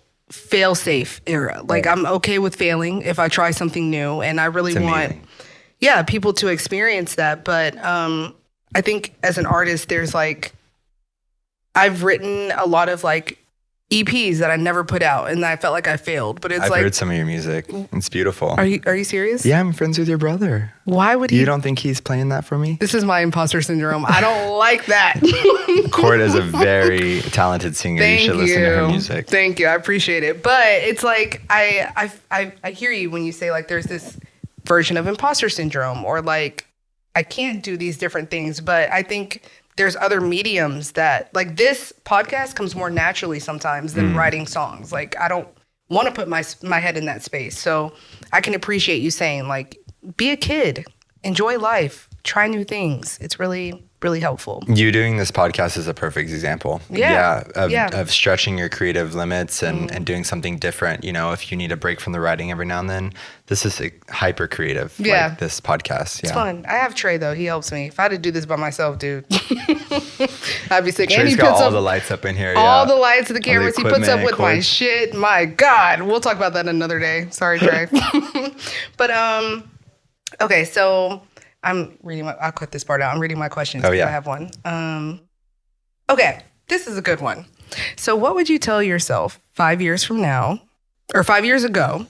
safe era. Like, I'm okay with failing if I try something new, and I really want, people to experience that. But I think as an artist, there's like, I've written a lot of like EPs that I never put out, and I felt like I failed. But it's I've like, heard some of your music. It's beautiful. Are you serious? Yeah, I'm friends with your brother. Why would he? You don't think he's playing that for me? This is my imposter syndrome. I don't like that. Court is a very talented singer. You should listen to her music. Thank you. I appreciate it. But it's like, I hear you when you say like there's this version of imposter syndrome, or like I can't do these different things. But I think there's other mediums that, like, this podcast comes more naturally sometimes than writing songs. Like, I don't want to put my head in that space. So I can appreciate you saying, like, be a kid, enjoy life, try new things. It's really, really helpful. You doing this podcast is a perfect example. Of stretching your creative limits and doing something different. If you need a break from the writing every now and then, this is hyper creative. Like this podcast. It's fun. I have Trey though. He helps me. If I had to do this by myself, dude, I'd be sick. Trey's and he got puts all up the lights up in here. All the lights, the cameras. He puts up with my cords. shit. My God. We'll talk about that another day. Sorry, Trey. But okay, so I'll cut this part out. I'm reading my questions. I have one. Okay, this is a good one. So what would you tell yourself 5 years from now, or 5 years ago,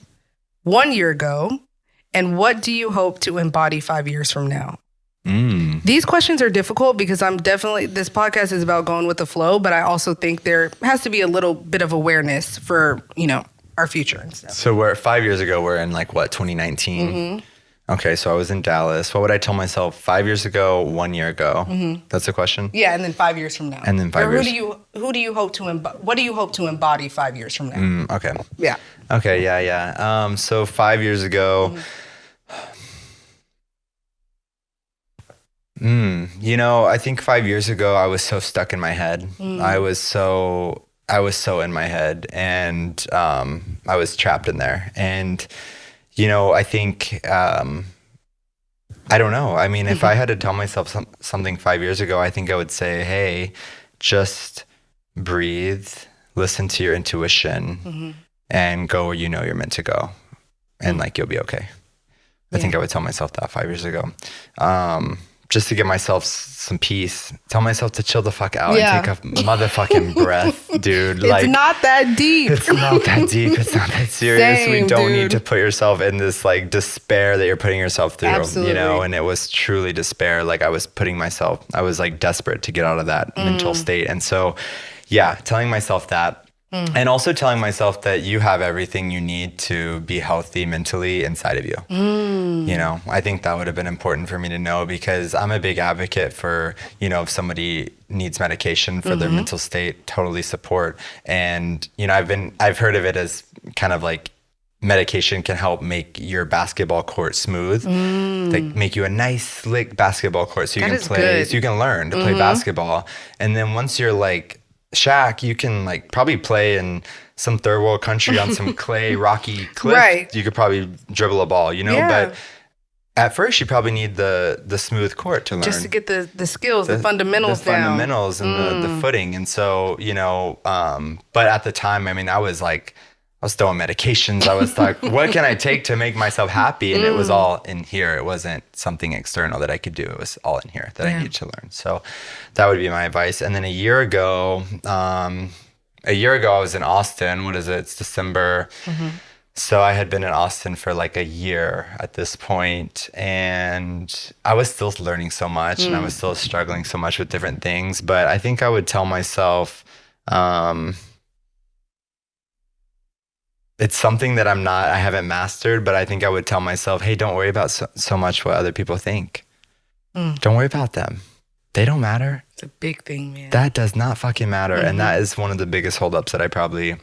1 year ago, and what do you hope to embody 5 years from now? These questions are difficult because this podcast is about going with the flow, but I also think there has to be a little bit of awareness for, our future and stuff. So 5 years ago, we're in like what, 2019? Okay, so I was in Dallas. What would I tell myself 5 years ago, 1 year ago? That's the question? Yeah, and then 5 years from now. And then 5 Or years. who do you hope to what do you hope to embody 5 years from now? Okay. Yeah. Okay, yeah. So 5 years ago, I think 5 years ago I was so stuck in my head. I was so in my head, and I was trapped in there. And I think I don't know. I mean, if I had to tell myself something 5 years ago, I think I would say, hey, just breathe, listen to your intuition, and go where you know you're meant to go, and like you'll be okay. I think I would tell myself that 5 years ago. Just to give myself some peace, tell myself to chill the fuck out and take a motherfucking breath, dude. It's not that deep. It's not that deep. It's not that serious. Same, we don't need dude. to put yourself in this like despair that you're putting yourself through, Absolutely. and it was truly despair. Like I was like desperate to get out of that mental state. And so, yeah, telling myself that. And also telling myself that you have everything you need to be healthy mentally inside of you. I think that would have been important for me to know, because I'm a big advocate for, if somebody needs medication for their mental state, totally support. And, I've heard of it as kind of like medication can help make your basketball court smooth, like make you a nice slick basketball court so you can play, good. so you can learn to play basketball. And then once you're like Shaq, you can like probably play in some third world country on some clay rocky cliff. Right. You could probably dribble a ball, Yeah. but at first you probably need the smooth court to learn. Just to get the skills, the fundamentals the down. fundamentals and the footing. And so, but at the time, I mean, I was throwing medications. I was like, what can I take to make myself happy? And it was all in here. It wasn't something external that I could do. It was all in here that I needed to learn. So that would be my advice. And then a year ago, I was in Austin. What is it? It's December. So I had been in Austin for like a year at this point, and I was still learning so much and I was still struggling so much with different things. But I think I would tell myself, it's something that I haven't mastered, but I think I would tell myself, hey, don't worry about so much what other people think. Don't worry about them. They don't matter. It's a big thing, man. That does not fucking matter. And that is one of the biggest holdups that I probably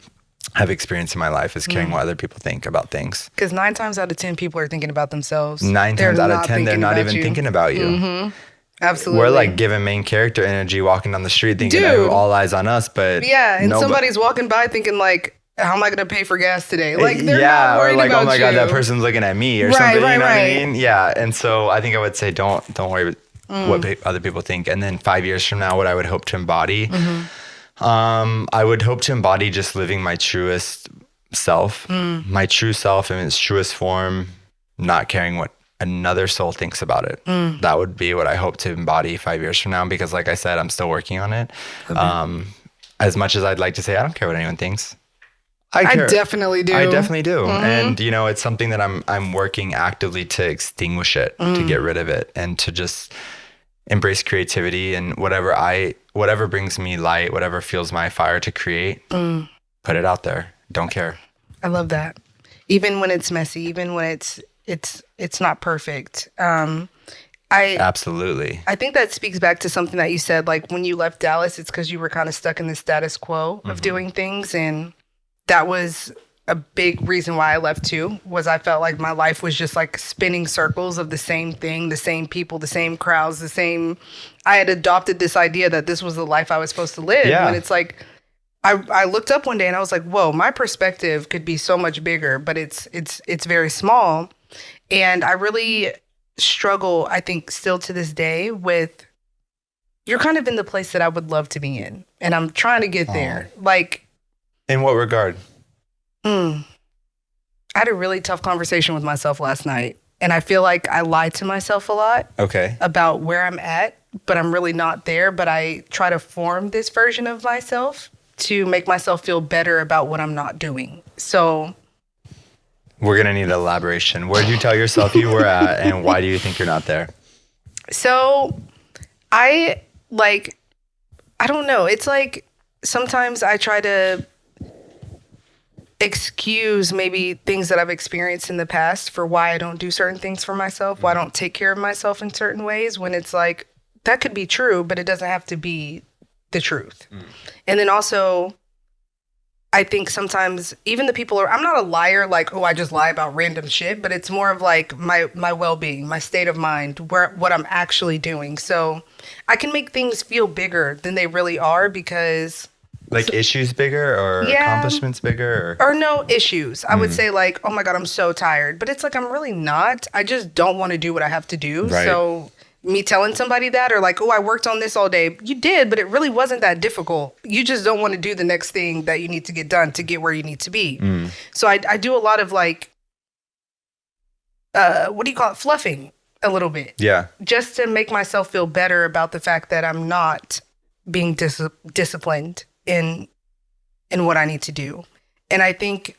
have experienced in my life, is caring what other people think about things. Because 9 times out of 10 people are thinking about themselves. 9 times out of 10, they're not even thinking about you. Absolutely. We're like giving main character energy walking down the street thinking all eyes on us, but and somebody's walking by thinking like, how am I going to pay for gas today? Like, they're not or worried like, about oh my God, you. that person's looking at me or something. You know what I mean? Yeah. And so I think I would say, don't worry what other people think. And then 5 years from now, what I would hope to embody, I would hope to embody just living my truest self, my true self in its truest form, not caring what another soul thinks about it. That would be what I hope to embody 5 years from now, because like I said, I'm still working on it. As much as I'd like to say, I don't care what anyone thinks. I definitely do. I definitely do. And, it's something that I'm working actively to extinguish it, to get rid of it, and to just embrace creativity and whatever brings me light, whatever fuels my fire to create, put it out there. Don't care. I love that. Even when it's messy, even when it's not perfect. Absolutely. I think that speaks back to something that you said, like when you left Dallas, it's because you were kind of stuck in the status quo of doing things. And that was a big reason why I left too, was I felt like my life was just like spinning circles of the same thing, the same people, the same crowds, I had adopted this idea that this was the life I was supposed to live. Yeah. When it's like, I looked up one day and I was like, whoa, my perspective could be so much bigger, but it's very small. And I really struggle, I think still to this day, with, you're kind of in the place that I would love to be in. And I'm trying to get there. Like, in what regard? I had a really tough conversation with myself last night. And I feel like I lied to myself a lot about where I'm at, but I'm really not there. But I try to form this version of myself to make myself feel better about what I'm not doing. So we're going to need elaboration. Where did you tell yourself you were at, and why do you think you're not there? So I don't know. It's like sometimes I try to excuse maybe things that I've experienced in the past for why I don't do certain things for myself, why I don't take care of myself in certain ways, when it's like, that could be true, but it doesn't have to be the truth. And then also, I think sometimes even the people I'm not a liar, like, oh, I just lie about random shit, but it's more of like my well-being, my state of mind, what I'm actually doing. So I can make things feel bigger than they really are because... Like issues bigger or accomplishments bigger? Or no issues. I would say like, oh my God, I'm so tired. But it's like, I'm really not. I just don't want to do what I have to do. Right. So me telling somebody that, or like, oh, I worked on this all day. You did, but it really wasn't that difficult. You just don't want to do the next thing that you need to get done to get where you need to be. So I do a lot of like, what do you call it? Fluffing a little bit. Yeah. Just to make myself feel better about the fact that I'm not being disciplined in what I need to do. And I think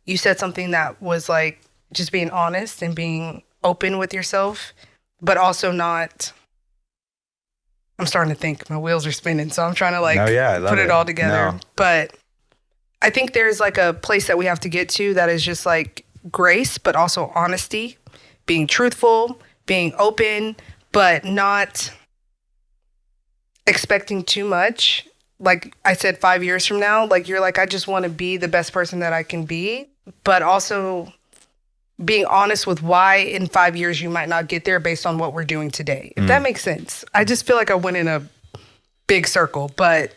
you said something that was like just being honest and being open with yourself, but also not... I'm starting to think. My wheels are spinning, so I'm trying to like put it all together. But I think there's like a place that we have to get to that is just like grace, but also honesty, being truthful, being open, but not expecting too much. Like I said, 5 years from now, like you're like, I just want to be the best person that I can be, but also being honest with why in 5 years you might not get there based on what we're doing today. If that makes sense. I just feel like I went in a big circle, but.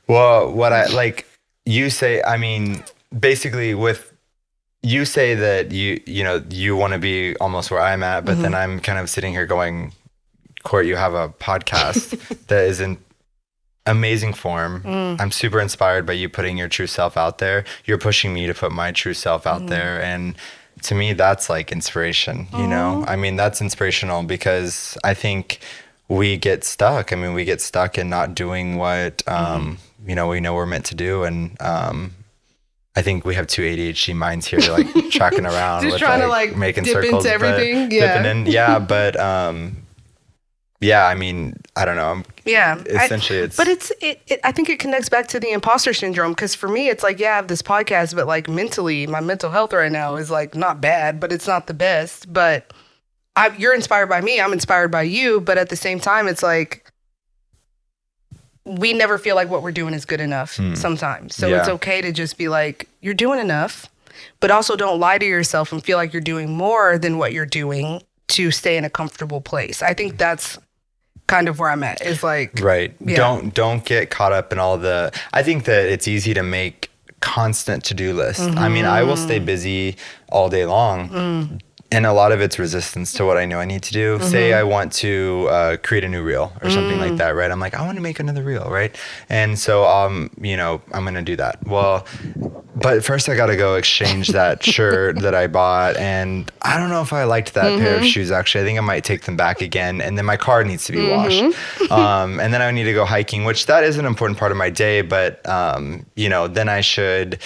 Well, what I like, you say, I mean, basically you say that you want to be almost where I'm at, but then I'm kind of sitting here going, Court, you have a podcast that is in amazing form. I'm super inspired by you putting your true self out there. You're pushing me to put my true self out there. And to me, that's like inspiration, you know? I mean, that's inspirational because I think we get stuck. I mean, we get stuck in not doing what, we know we're meant to do. And I think we have two ADHD minds here, like tracking around. Just with, trying to like making dip circles, into everything. dipping in, but I mean, I don't know. Essentially, I think it connects back to the imposter syndrome. Because for me, it's like, I have this podcast, but like mentally, my mental health right now is like not bad, but it's not the best. But you're inspired by me. I'm inspired by you. But at the same time, it's like we never feel like what we're doing is good enough sometimes. So it's okay to just be like, you're doing enough, but also don't lie to yourself and feel like you're doing more than what you're doing to stay in a comfortable place. I think that's kind of where I'm at, is like, right. Don't get caught up in all I think that it's easy to make constant to-do lists. I mean, I will stay busy all day long. And a lot of it's resistance to what I know I need to do. Say I want to create a new reel or something like that, right? I'm like, I want to make another reel, right? And so, I'm going to do that. Well, but first I got to go exchange that shirt that I bought. And I don't know if I liked that pair of shoes, actually. I think I might take them back again. And then my car needs to be washed. And then I need to go hiking, which that is an important part of my day. But, then I should...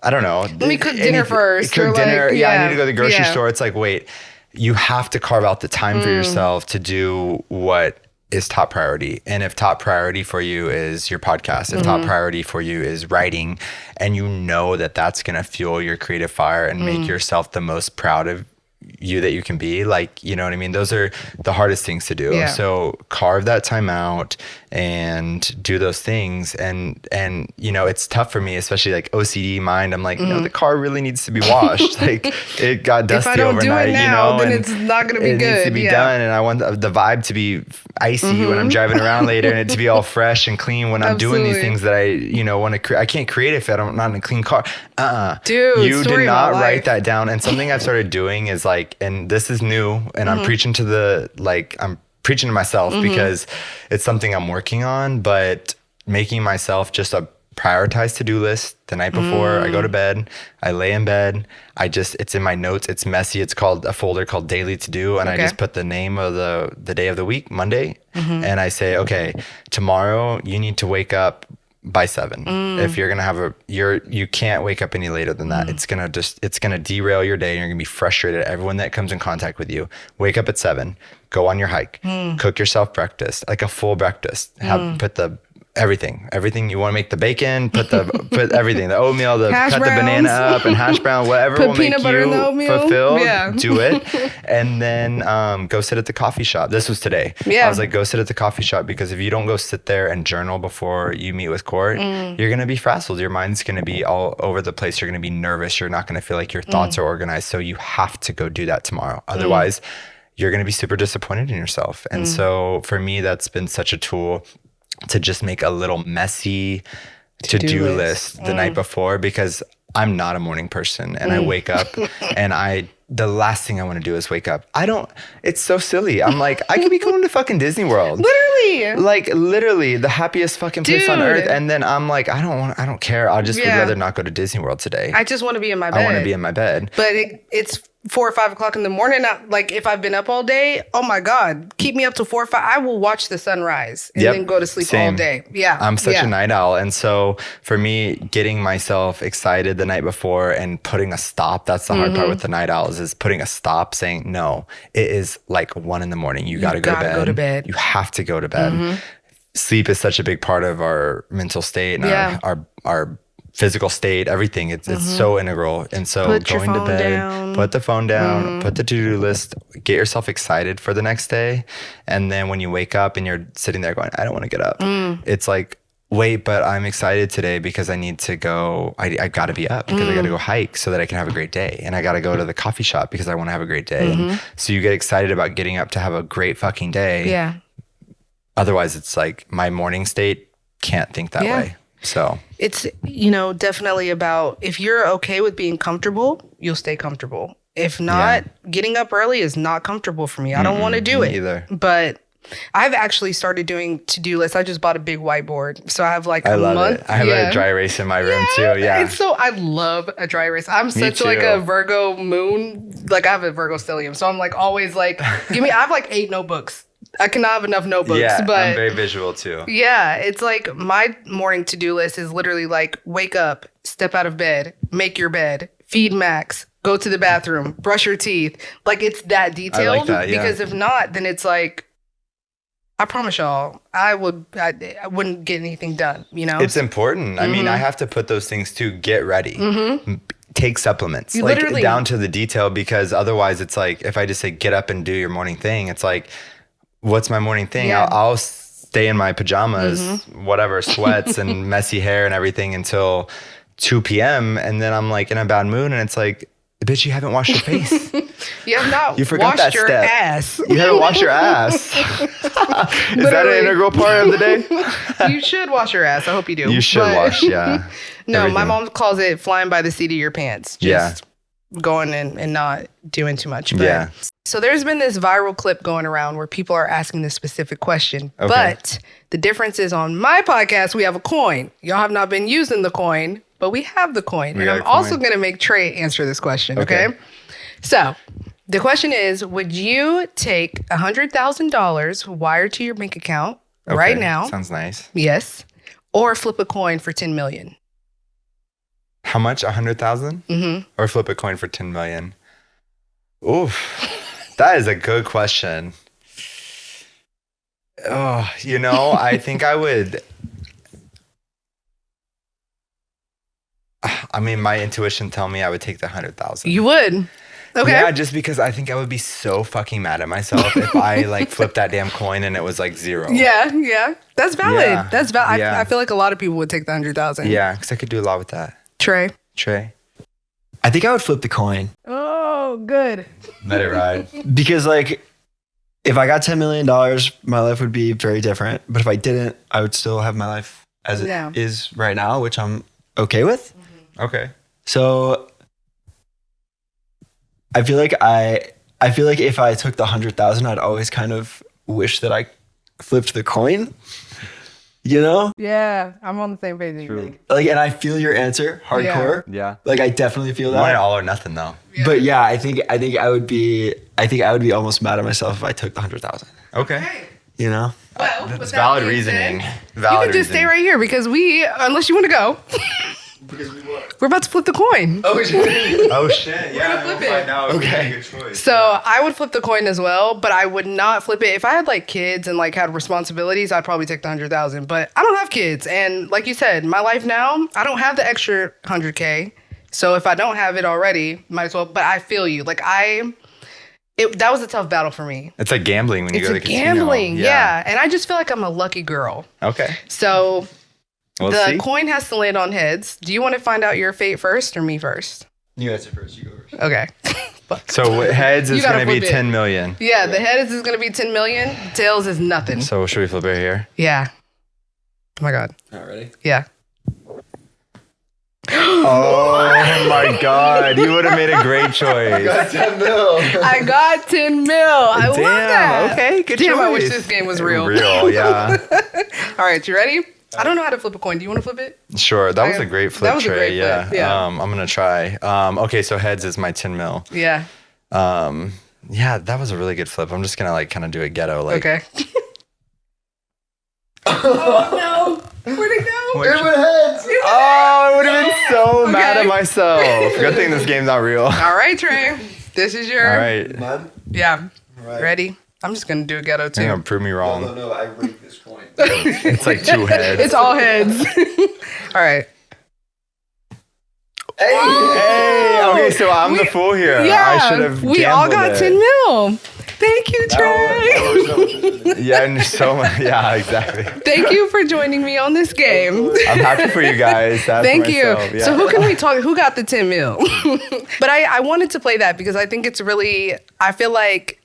I don't know. Let me cook dinner first. Cook dinner. I need to go to the grocery store. It's like, wait, you have to carve out the time for yourself to do what is top priority. And if top priority for you is your podcast, if top priority for you is writing, and you know that that's going to fuel your creative fire and make yourself the most proud of you that you can be, like, you know what I mean? Those are the hardest things to do. So carve that time out and do those things. And it's tough for me, especially like OCD mind. I'm like, no, the car really needs to be washed. Like it got dusty if I don't overnight, do it now, then it's not going to be good. It needs to be done. And I want the vibe to be icy when I'm driving around later, and it to be all fresh and clean when I'm doing these things that I, want to create. I can't create if I'm not in a clean car. Dude, you did not write that down. And something I've started doing is like, and this is new, and I'm preaching to I'm preaching to myself because it's something I'm working on, but making myself just a prioritized to-do list the night before I go to bed. I lay in bed. It's in my notes. It's messy. It's called a folder called Daily To Do. And I just put the name of the day of the week, Monday. And I say, okay, tomorrow you need to wake up by 7. If you're gonna have you can't wake up any later than that. It's gonna derail your day, and you're gonna be frustrated at everyone that comes in contact with you. Wake up at 7, go on your hike, cook yourself breakfast, like a full breakfast. Put the Everything you want to make the bacon, put everything, the oatmeal, Hash cut browns. the banana up and hash brown, whatever Put will make peanut butter in the you oatmeal. fulfilled. Yeah. Do it, and then go sit at the coffee shop. This was today. Yeah. I was like, go sit at the coffee shop, because if you don't go sit there and journal before you meet with Court, you're gonna be frazzled. Your mind's gonna be all over the place. You're gonna be nervous. You're not gonna feel like your thoughts are organized. So you have to go do that tomorrow. Otherwise, you're gonna be super disappointed in yourself. And so for me, that's been such a tool to just make a little messy to-do list the night before, because I'm not a morning person, and I wake up and the last thing I want to do is wake up. It's so silly. I'm like, I could be going to fucking Disney World. Literally. Like literally the happiest fucking place on earth. And then I'm like, I don't care. I'll just would rather not go to Disney World today. I just want to be in my bed. I want to be in my bed. But it's 4 or 5 o'clock in the morning. Like if I've been up all day, oh my God, keep me up till 4 or 5. I will watch the sunrise and then go to sleep all day. Yeah. I'm such a night owl. And so for me, getting myself excited the night before and putting a stop, that's the hard part with the night owls, is putting a stop, saying, no, it is like 1 a.m. You got to go to bed. You have to go to bed. Sleep is such a big part of our mental state and our physical state, everything. It's so integral. And so going to bed, put the phone down, put the to-do list, get yourself excited for the next day. And then when you wake up and you're sitting there going, I don't want to get up. It's like, wait, but I'm excited today because I need to go. I got to be up because I got to go hike so that I can have a great day. And I got to go to the coffee shop because I want to have a great day. And so you get excited about getting up to have a great fucking day. Yeah. Otherwise, it's like my morning state can't think that way. So it's, definitely about, if you're okay with being comfortable, you'll stay comfortable. If not, getting up early is not comfortable for me. I don't want to do it either. But I've actually started doing to-do lists. I just bought a big whiteboard. So I have like a month. I love it. I have a dry erase in my room too. Yeah. It's so, I love a dry erase. I'm such like a Virgo moon. Like I have a Virgo stellium. So I'm like always like, I have like 8 notebooks. I cannot have enough notebooks, but I'm very visual too. Yeah, it's like my morning to-do list is literally like wake up, step out of bed, make your bed, feed Max, go to the bathroom, brush your teeth. Like it's that detailed. I like that, because if not, then it's like, I promise y'all, I wouldn't get anything done, It's important. I mean, I have to put those things too. Get ready. Take supplements, like down to the detail, because otherwise it's like, if I just say get up and do your morning thing, it's like, what's my morning thing? Yeah. I'll stay in my pajamas, whatever, sweats and messy hair and everything until 2 p.m. And then I'm like in a bad mood, and it's like, bitch, you haven't washed your face. You have not You forgot washed that your step. ass. You haven't washed your ass. Is that an integral part of the day? You should wash your ass. I hope you do. You should wash, yeah. No, Everything. my mom calls it flying by the seat of your pants. Just going and not doing too much. But so there's been this viral clip going around where people are asking this specific question. Okay. But the difference is, on my podcast, we have a coin. Y'all have not been using the coin, but we have the coin. And I'm also going to make Trey answer this question, okay? So the question is, would you take $100,000 wired to your bank account right now? Sounds nice. Yes. Or flip a coin for 10 million? How much? 100,000? Or flip a coin for 10 million? Oof. That is a good question. Oh, I think I would. I mean, my intuition tell me I would take the 100,000. You would? Okay. Yeah, just because I think I would be so fucking mad at myself if I like flipped that damn coin and it was like 0. Yeah. That's valid. Yeah. That's valid. Yeah. I feel like a lot of people would take the 100,000. Yeah, because I could do a lot with that. Trey. I think I would flip the coin. Oh, good. Let it ride. Because like, if I got $10 million, my life would be very different. But if I didn't, I would still have my life as it is right now, which I'm okay with. Okay. So I feel like if I took the 100,000, I'd always kind of wish that I flipped the coin. Yeah, I'm on the same page as you. Like, and I feel your answer hardcore. Yeah. Like, I definitely feel You want it that. all or nothing though. Yeah. But yeah, I think I would be almost mad at myself if I took the 100,000. Okay. Well, That's valid reasoning. You can just stay right here because unless you want to go. We're about to flip the coin. Oh shit. Oh shit! Yeah, flip we'll it. find out. Okay. Good choice. So I would flip the coin as well, but I would not flip it. If I had like kids and like had responsibilities, I'd probably take the 100,000. But I don't have kids, and like you said, my life now, I don't have the extra 100K. So if I don't have it already, might as well. But I feel you. Like that was a tough battle for me. It's like gambling when you It's go to a the casino. gambling, yeah. And I just feel like I'm a lucky girl. Okay. So We'll the see. coin has to land on heads. Do you want to find out your fate first or me first? You answer first. You go first. Okay. So heads is You gotta going to be flip it. 10 million. Yeah, the heads is going to be 10 million. Tails is nothing. So should we flip it here? Yeah. Oh my God. All right, ready? Yeah. Oh my God! You would have made a great choice. Got 10 mil. I got 10 mil. I love Damn. that. Okay. Good Damn, choice. I wish this game was real. Real. Yeah. All right, you ready? I don't know how to flip a coin. Do you want to flip it? Sure. That was a great flip. That was a Trey. great Yeah. flip, yeah. I'm gonna try. Okay. So heads is my 10 mil. Yeah. Yeah, that was a really good flip. I'm just gonna like kind of do it ghetto. Like. Okay. Oh no! Where'd it go? It went heads. Oh, I would have been so mad Okay. at myself. Good thing this game's not real. All All right, Trey. This is your. right. Mine? Yeah. Right. Ready? I'm just gonna do a ghetto You're too. gonna prove me wrong. No, I rigged this coin. It's like two heads. It's all heads. All right. Hey, okay, so I'm the fool here. Yeah. I should have. We all got gambled 10 it. mil. Thank you, Trey. Yeah, and so much. Yeah, exactly. Thank you for joining me on this game. I'm happy for you guys. Sad for Thank you. myself, yeah. So who can we talk? Who got the 10 mil? But I wanted to play that because I think it's really, I feel like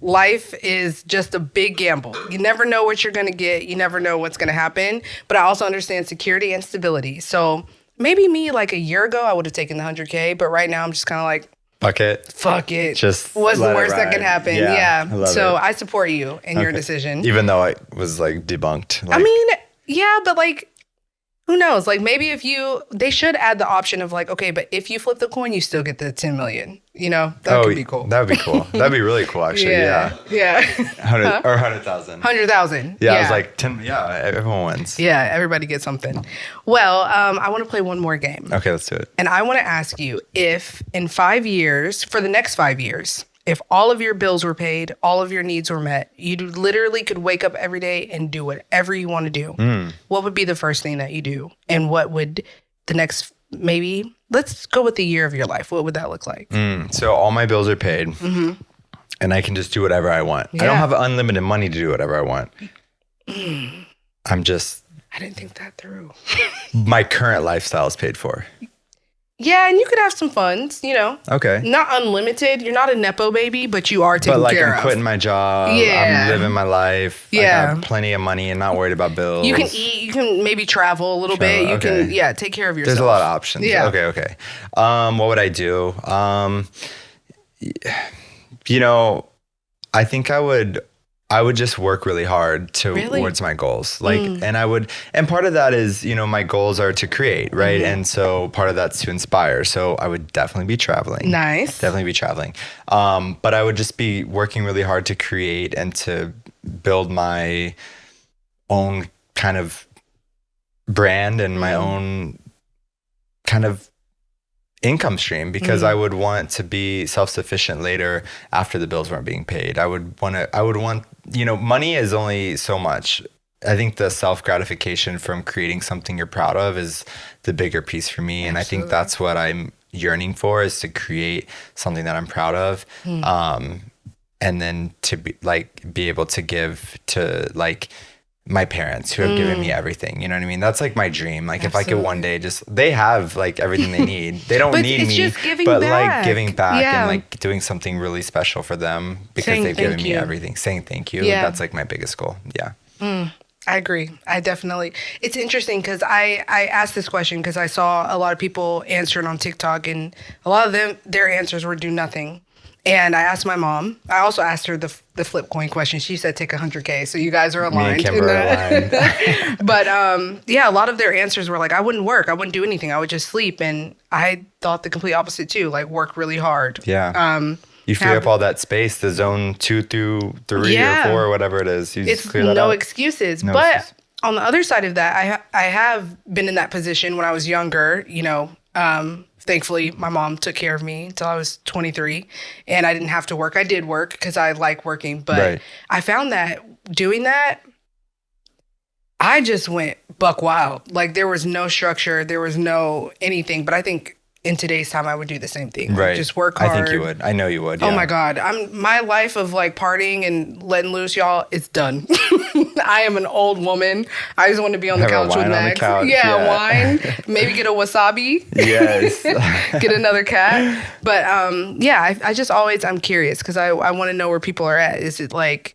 life is just a big gamble. You never know what you're going to get. You never know what's going to happen. But I also understand security and stability. So maybe me like a year ago, I would have taken the 100K. But right now I'm just kind of like, Fuck it. fuck it. Just what's the let it worst that ride. can happen? Yeah, Yeah. I love So it. I support you in your Okay. decision. Even though I was like debunked. I Like, mean, yeah, but like, who knows? Like maybe they should add the option of like, okay, but if you flip the coin, you still get the 10 million. You know, that could be cool. That would be cool. That'd be really cool, actually. Yeah. Yeah. 100 or 100,000. 100,000. Yeah, I was like 10. Yeah, everyone wins. Yeah, everybody gets something. Well, I want to play one more game. Okay, let's do it. And I want to ask you if in 5 years, for the next 5 years, if all of your bills were paid, all of your needs were met, you literally could wake up every day and do whatever you want to do. What would be the first thing that you do? And what would the next, maybe, let's go with the year of your life. What would that look like? So all my bills are paid, and I can just do whatever I want. I don't Yeah. have unlimited money to do whatever I want. I'm just I didn't think that through. my current lifestyle is paid for. Yeah, and you could have some funds, you know. Okay. Not unlimited. You're not a Nepo baby, but you are But taken like care I'm of. quitting my job. Yeah. I'm living my life. I Yeah. have plenty of money and not worried about bills. You can eat. You can maybe travel a little bit. You okay. can, take care of yourself. There's a lot of options. Yeah. Okay. What would I do? You know, I think I would just work really hard towards my goals. Like, and part of that is, you know, my goals are to create, right? And so part of that's to inspire. So I would definitely be traveling. Nice. Definitely be traveling. But I would just be working really hard to create and to build my own kind of brand and my own kind of income stream, because I would want to be self-sufficient later after the bills weren't being paid. I would want, you know, money is only so much. I think the self-gratification from creating something you're proud of is the bigger piece for me. And I think that's what I'm yearning for, is to create something that I'm proud of. And then to be able to give to like my parents who have given me everything. You know what I mean? That's like my dream. Like if I could one day they have like everything they need. They don't But need it's me, just giving but back. like giving back Yeah. and like doing something really special for them because Saying they've given thank me you. everything. Saying thank you. Yeah. That's like my biggest goal. Yeah. I agree. I definitely. It's interesting because I asked this question because I saw a lot of people answering on TikTok, and a lot of their answers were do nothing. And I asked my mom. I also asked her the flip coin question. She said take 100K. So you guys are aligned. Me and Kimber are aligned. But a lot of their answers were like, I wouldn't work. I wouldn't do anything. I would just sleep. And I thought the complete opposite too. Like work really hard. Yeah. You free have- up all that space, the zone 2 through 3 Yeah. or 4 or whatever it is. You just It's clear that no out. excuses. No but excuses. on the other side of that, I have been in that position when I was younger, you know. Thankfully, my mom took care of me until I was 23 and I didn't have to work. I did work because I like working, but I found that doing that, I just went buck wild. Like there was no structure, there was no anything, but I think in today's time, I would do the same thing. Right. Like, just work hard. I think you would. I know you would. Yeah. Oh my God. My life of like partying and letting loose, y'all, it's done. I am an old woman. I just want to be on the couch with Max. Yeah, wine. Maybe get a wasabi. Yes. Get another cat. But I just always, I'm curious because I want to know where people are at. Is it like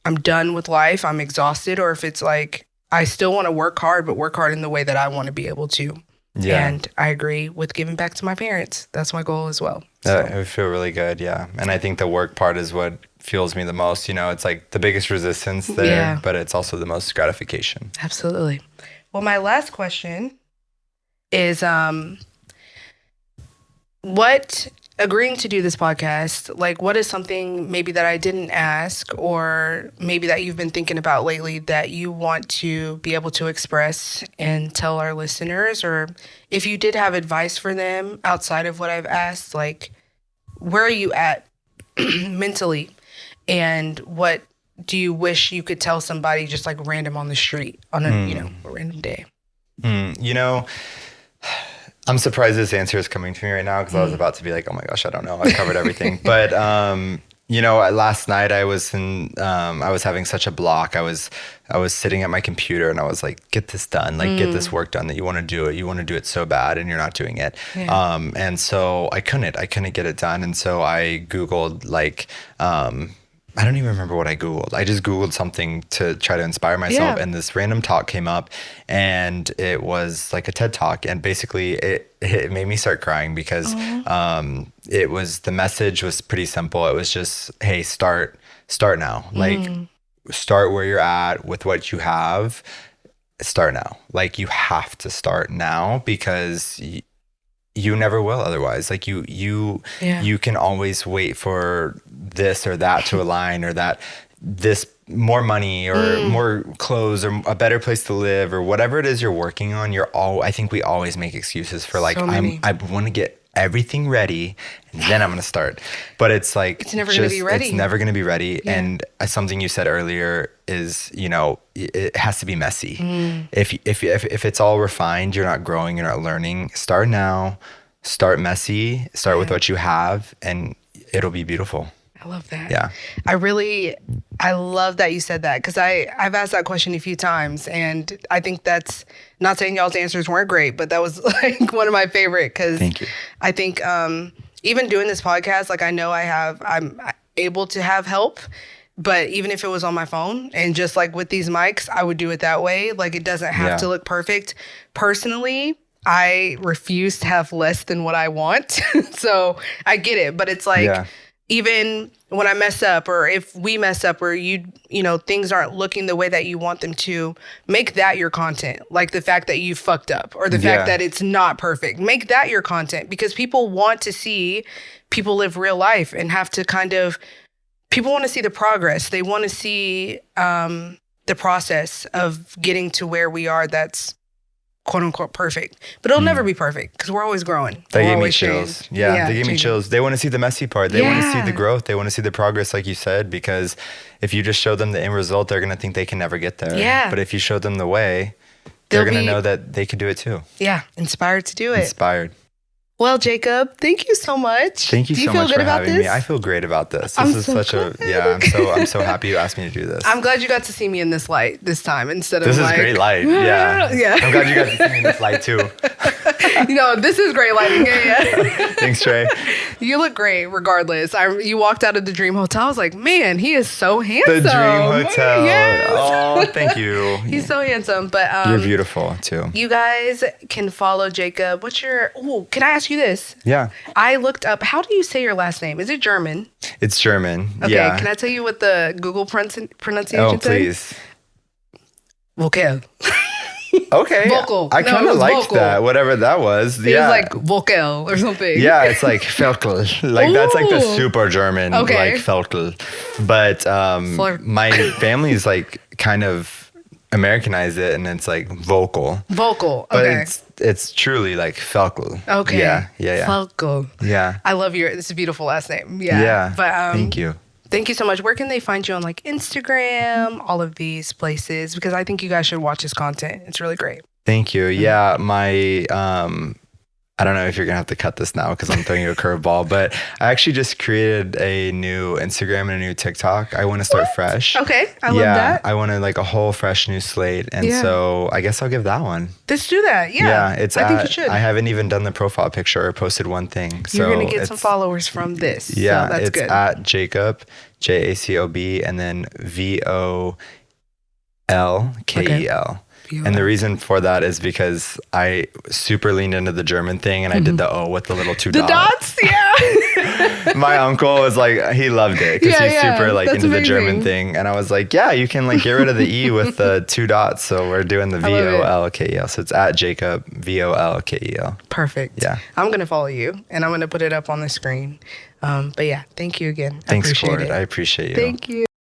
I'm done with life, I'm exhausted, or if it's like I still want to work hard, but work hard in the way that I want to be able to. Yeah. And I agree with giving back to my parents. That's my goal as well. So. It would feel really good, yeah. And I think the work part is what fuels me the most. You know, it's like the biggest resistance there, but it's also the most gratification. Absolutely. Well, my last question is what, agreeing to do this podcast, like what is something maybe that I didn't ask or maybe that you've been thinking about lately that you want to be able to express and tell our listeners? Or if you did have advice for them outside of what I've asked, like where are you at mentally? And what do you wish you could tell somebody just like random on the street on a, a random day? You know, I'm surprised this answer is coming to me right now because I was about to be like, oh my gosh, I don't know. I covered everything. But, you know, last night I was having such a block. I was sitting at my computer and I was like, get this done, like get this work done that you want to do it. You want to do it so bad and you're not doing it. Yeah. And so I couldn't get it done. And so I Googled like, I don't even remember what I Googled. I just Googled something to try to inspire myself. And this random talk came up and it was like a TED talk. And basically it made me start crying because the message was pretty simple. It was just, hey, start now. Like start where you're at with what you have. Start now. Like you have to start now because you never will otherwise. Like you can always wait for this or that to align or that this more money or more clothes or a better place to live or whatever it is you're working on. I think we always make excuses for like, I want to get everything ready and then I'm going to start. But it's like, it's never going to be ready. It's never going to be ready. Yeah. And something you said earlier is, you know, it has to be messy. If it's all refined, you're not growing, you're not learning. Start now, start messy, start with what you have, and it'll be beautiful. I love that. Yeah. I love that you said that because I've asked that question a few times and I think that's not saying y'all's answers weren't great, but that was like one of my favorite because I think even doing this podcast, like I know I'm able to have help, but even if it was on my phone and just like with these mics, I would do it that way. Like it doesn't have to look perfect. Personally, I refuse to have less than what I want. So I get it, but it's like, even when I mess up or if we mess up or you know, things aren't looking the way that you want them to, make that your content. Like the fact that you fucked up or the fact that it's not perfect, make that your content because people want to see people live real life and have to people want to see the progress. They want to see the process of getting to where we are. That's quote unquote perfect, but it'll never be perfect because we're always growing. They gave me chills. Yeah, they gave me chills. They want to see the messy part. They want to see the growth. They want to see the progress, like you said, because if you just show them the end result, they're going to think they can never get there. Yeah. But if you show them the way, they're going to know that they could do it too. Yeah. Inspired to do it. Inspired. Well, Jacob, thank you so much. Thank you so much for having me. I feel great about this. This is such a I'm so happy you asked me to do this. I'm glad you got to see me in this light this time instead of this is great light. Yeah. I'm glad you got to see me in this light too. You know, this is great lighting. Yeah. Thanks, Trey. You look great regardless. You walked out of the Dream Hotel. I was like, man, he is so handsome. The Dream Hotel. Yes. Oh, thank you. He's so handsome. But you're beautiful too. You guys can follow Jacob. Can I ask you this? Yeah. I looked up, how do you say your last name? Is it German? It's German. Okay. Yeah. Can I tell you what the Google pronunciation said? Oh, please. Völkel. Okay. Vocal. I kind of liked that, whatever that was. It was like Völkel or something. Yeah, it's like Völkel. Like that's like the super German, like Völkel. But my family's like kind of Americanize it and it's like vocal. Vocal. But Okay. it's truly like Völkel. Okay. Yeah. Völkel. Yeah. I love it's a beautiful last name. Yeah. Yeah. But Thank you. Thank you so much. Where can they find you on like Instagram, all of these places? Because I think you guys should watch his content. It's really great. Thank you. Yeah, my I don't know if you're gonna have to cut this now because I'm throwing you a curveball, but I actually just created a new Instagram and a new TikTok. I want to start fresh. Okay, I love that. I wanted like a whole fresh new slate, and so I guess I'll give that one. Let's do that. Yeah, I think you should. I haven't even done the profile picture or posted one thing. You're so gonna get some followers from this. Yeah, so that's it's good. at Jacob, Jacob, and then Volkel. Okay. And the reason for that is because I super leaned into the German thing and I did the O with the little two dots. dots, yeah. My uncle was like, he loved it because he's super like that's into the German amazing. thing. And I was like, yeah, you can like get rid of the E with the two dots. So we're doing the Volkel. So it's at Jacob, Volkel. Perfect. Yeah. I'm going to follow you and I'm going to put it up on the screen. But yeah, thank you again. Thanks I appreciate for it. it. I appreciate you. Thank you.